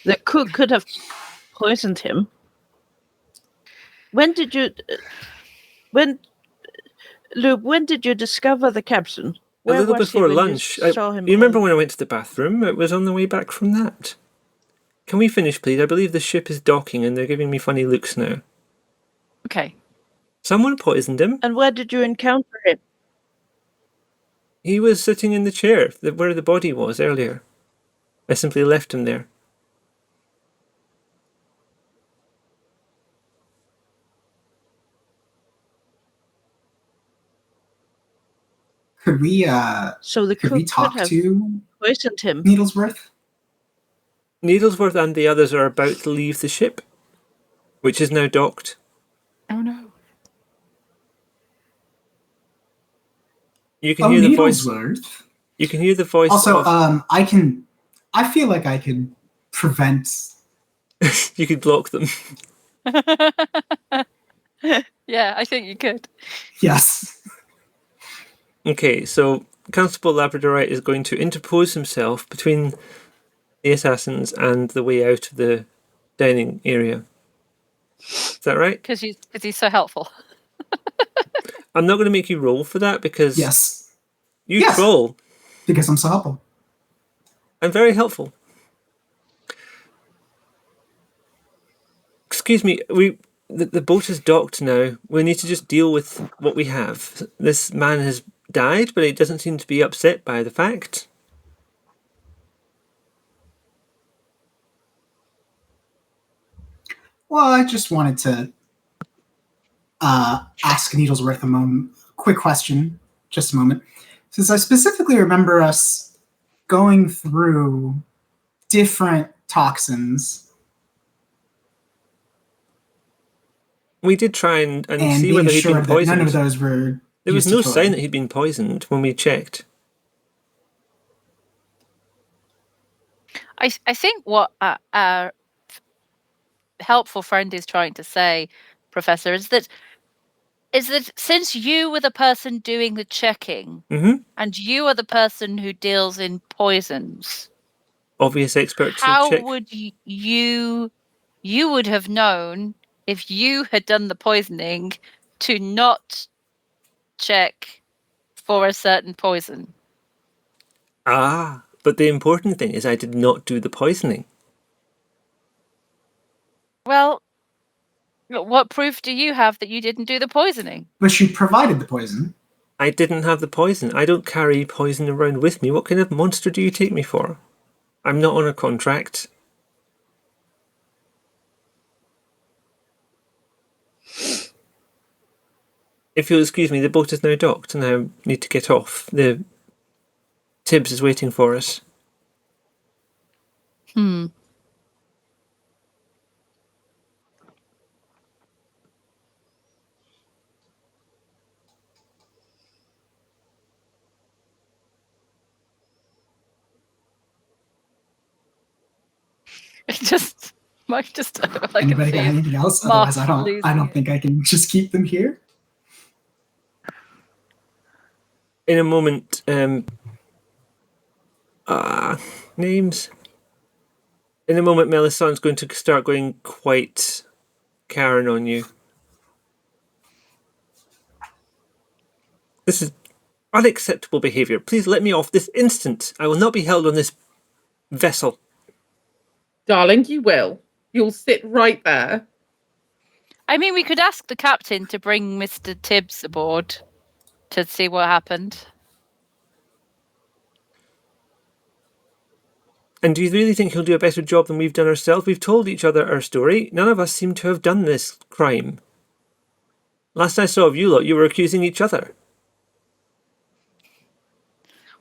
The cook could have poisoned him. When did you discover the captain? A little was he before when lunch. You saw him you remember home? when I went to the bathroom? It was on the way back from that. Can we finish, please? I believe the ship is docking and they're giving me funny looks now. Okay. Someone poisoned him. And where did you encounter him? He was sitting in the chair where the body was earlier. I simply left him there. Could we So the could we cook talk could have to poisoned him. Needlesworth? Needlesworth and the others are about to leave the ship, which is now docked. Oh no. You can hear the voice. Needlesworth. You can hear the voice. Also, of, I feel like I can prevent. you could block them. Yeah, I think you could. Yes. Okay, so Constable Labradorite is going to interpose himself between the assassins and the way out of the dining area. Is that right? Because he's so helpful. I'm not going to make you roll for that because Yes. you Yes. troll. Because I'm so helpful. I'm very helpful. Excuse me, the boat is docked now. We need to just deal with what we have. This man has died, but he doesn't seem to be upset by the fact. Well, I just wanted to ask Needlesworth a quick question. Just a moment. Since I specifically remember us going through different toxins We did try and see being whether he'd sure been that none poisoned. of those were. There was used no to sign toy. that he'd been poisoned when we checked. I think what our helpful friend is trying to say, Professor, is that since you were the person doing the checking Mm-hmm. and you are the person who deals in poisons, Obvious expert to how check. would you would have known if you had done the poisoning to not check for a certain poison? Ah, but the important thing is I did not do the poisoning. Well, what proof do you have that you didn't do the poisoning? But she provided the poison. I didn't have the poison. I don't carry poison around with me. What kind of monster do you take me for? I'm not on a contract. If you'll excuse me, the boat is now docked and I need to get off. The Tibbs is waiting for us. Might just Anybody got anything else? Otherwise, I don't think I can just keep them here. In a moment, names. In a moment, Melisandre's going to start going quite Karen on you. This is unacceptable behaviour. Please let me off this instant. I will not be held on this vessel. Darling, you will. You'll sit right there. I mean, we could ask the captain to bring Mr. Tibbs aboard to see what happened. And do you really think he'll do a better job than we've done ourselves? We've told each other our story. None of us seem to have done this crime. Last I saw of you lot, you were accusing each other.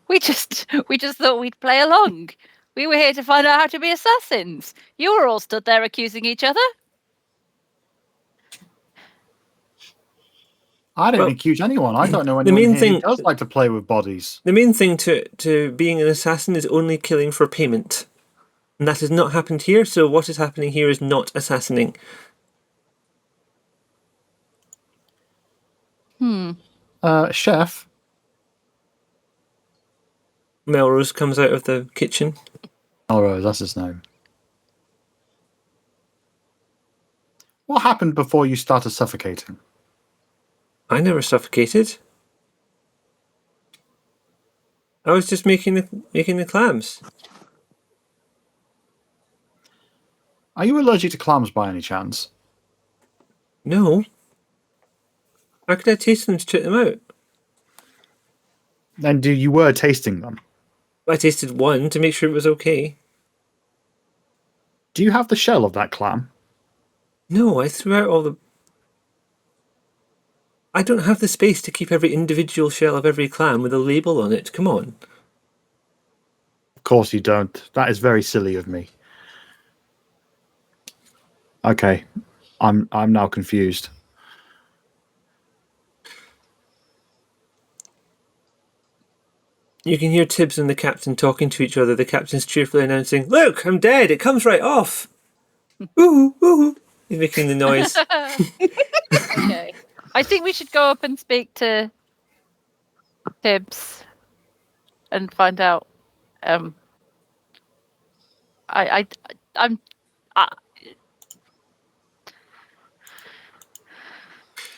We just thought we'd play along. We were here to find out how to be assassins. You were all stood there accusing each other. I didn't Well, accuse anyone. I don't know the anyone main here who thing- does like to play with bodies. The main thing to being an assassin is only killing for payment. And that has not happened here, so what is happening here is not assassinating. Chef, Melrose comes out of the kitchen. Melrose, that's his name. What happened before you started suffocating? I never suffocated. I was just making the clams. Are you allergic to clams by any chance? No. How could I taste them to check them out? And you were tasting them. I tasted one to make sure it was okay. Do you have the shell of that clam? No, I threw out all the... I don't have the space to keep every individual shell of every clam with a label on it. Come on. Of course you don't. That is very silly of me. Okay. I'm now confused. You can hear Tibbs and the captain talking to each other. The captain's cheerfully announcing, "Look, I'm dead. It comes right off." Woohoo, woohoo. He's making the noise. Okay. I think we should go up and speak to Tibbs and find out.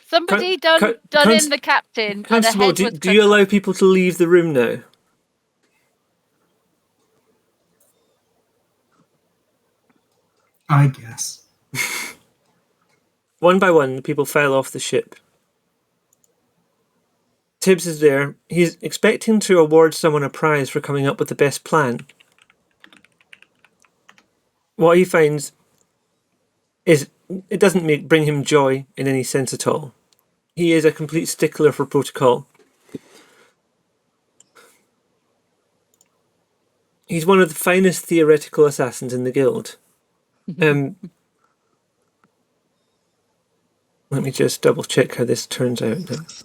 Somebody done in the captain. But the Constable, head was do you allow people to leave the room now? I guess. One by one, the people file off the ship. Tibbs is there. He's expecting to award someone a prize for coming up with the best plan. What he finds is it doesn't bring him joy in any sense at all. He is a complete stickler for protocol. He's one of the finest theoretical assassins in the guild. Let me just double check how this turns out.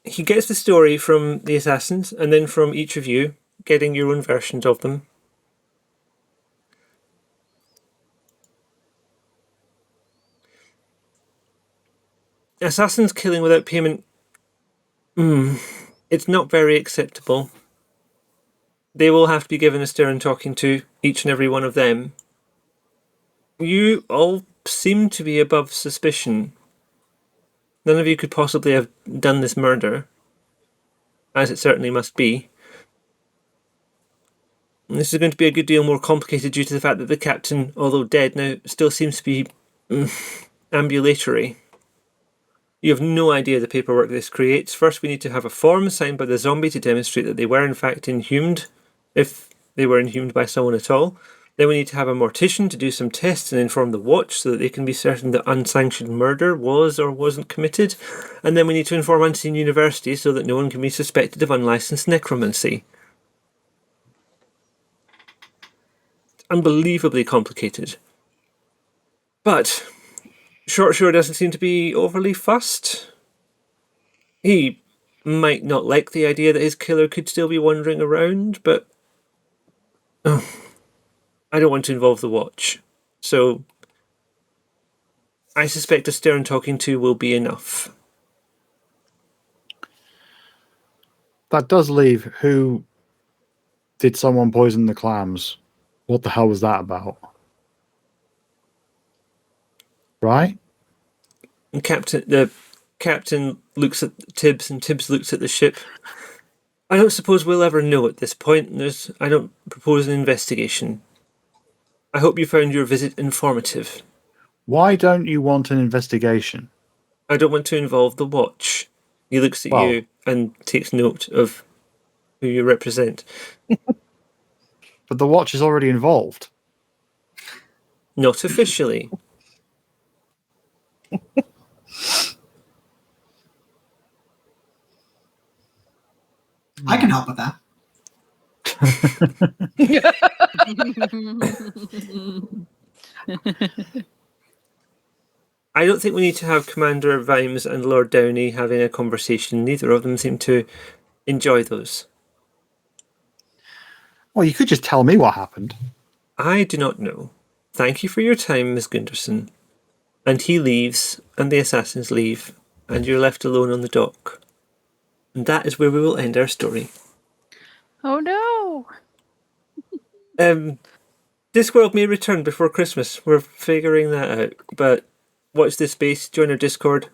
He gets the story from the assassins and then from each of you, getting your own versions of them. Assassins killing without payment, it's not very acceptable. They will have to be given a stern talking to, each and every one of them. You all seem to be above suspicion. None of you could possibly have done this murder, as it certainly must be. And this is going to be a good deal more complicated due to the fact that the captain, although dead now, still seems to be ambulatory. You have no idea the paperwork this creates. First, we need to have a form signed by the zombie to demonstrate that they were in fact inhumed, if they were inhumed by someone at all. Then we need to have a mortician to do some tests and inform the watch so that they can be certain that unsanctioned murder was or wasn't committed. And then we need to inform Unseen University so that no one can be suspected of unlicensed necromancy. It's unbelievably complicated. But Shortshore doesn't seem to be overly fussed. He might not like the idea that his killer could still be wandering around, but I don't want to involve the watch. So I suspect a stern talking to will be enough. That does leave who did someone poison the clams? What the hell was that about? Right? And the captain looks at Tibbs and Tibbs looks at the ship. I don't suppose we'll ever know at this point. I don't propose an investigation. I hope you found your visit informative. Why don't you want an investigation? I don't want to involve the watch. He looks at you and takes note of who you represent. But the watch is already involved. Not officially. I can help with that. I don't think we need to have Commander Vimes and Lord Downey having a conversation. Neither of them seem to enjoy those. Well, you could just tell me what happened. I do not know. Thank you for your time, Miss Gunderson. And he leaves, and the assassins leave, and you're left alone on the dock. And that is where we will end our story. Oh no! Discworld may return before Christmas. We're figuring that out. But watch this space, join our Discord.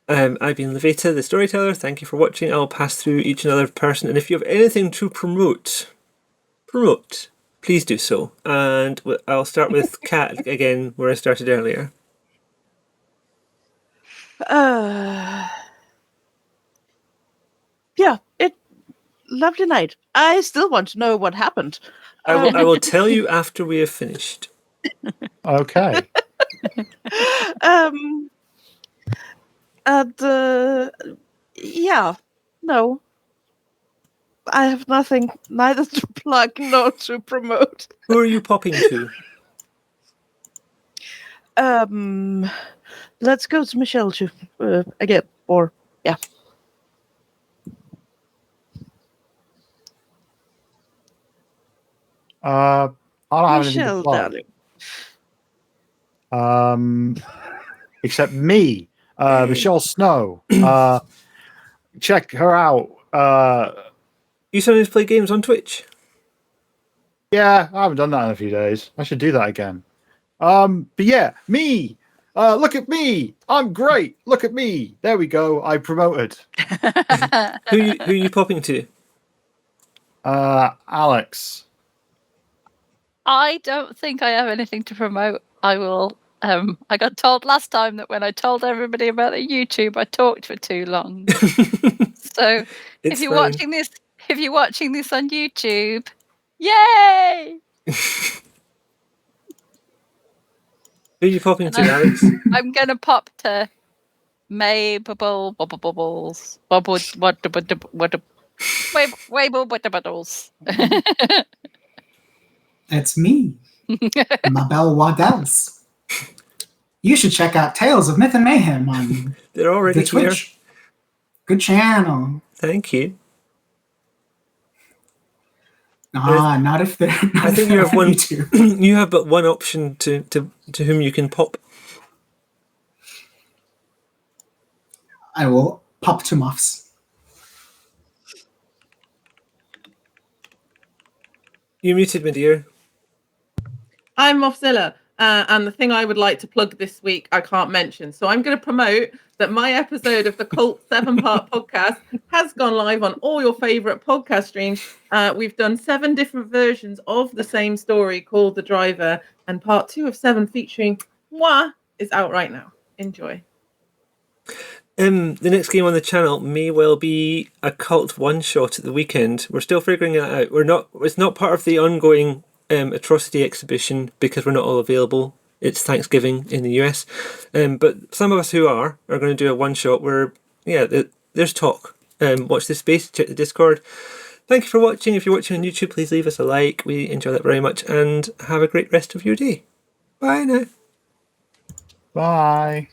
I've been Levita, the storyteller. Thank you for watching. I'll pass through each and other person. And if you have anything to promote, please do so. And I'll start with Kat again, where I started earlier. Yeah, lovely night. I still want to know what happened. I will tell you after we have finished. Okay. Yeah, no. I have nothing, neither to plug nor to promote. Who are you popping to? Let's go to Michelle again, or yeah. I don't have anything Michelle, to plug. darling. Except me, Michelle Snow. Check her out. You sometimes play games on Twitch? Yeah, I haven't done that in a few days. I should do that again. But yeah, me. Look at me. I'm great. Look at me. There we go. I promoted. Who are you popping to? Alex. I don't think I have anything to promote. I will. I got told last time that when I told everybody about the YouTube, I talked for too long. So if you're watching this on YouTube, yay! Who are you popping to, Alex? I'm gonna pop to May Bubbles. It's me, Mabel Waddell's. You should check out Tales of Myth and Mayhem on They're already the Twitch. here. Good channel. Thank you. Not if they're. I think you have one. You have but one option to whom you can pop. I will pop to Muffs. You muted me, dear. I'm Moffzilla, and the thing I would like to plug this week I can't mention. So I'm going to promote that my episode of the Cult 7-part podcast has gone live on all your favourite podcast streams. We've done 7 different versions of the same story called The Driver, and part 2 of 7 featuring moi is out right now. Enjoy. The next game on the channel may well be a Cult one-shot at the weekend. We're still figuring that out. It's not part of the ongoing Atrocity exhibition because we're not all available. It's Thanksgiving in the US. But some of us who are going to do a one-shot where, there's talk. Watch this space, check the Discord. Thank you for watching. If you're watching on YouTube, please leave us a like. We enjoy that very much. And have a great rest of your day. Bye now. Bye.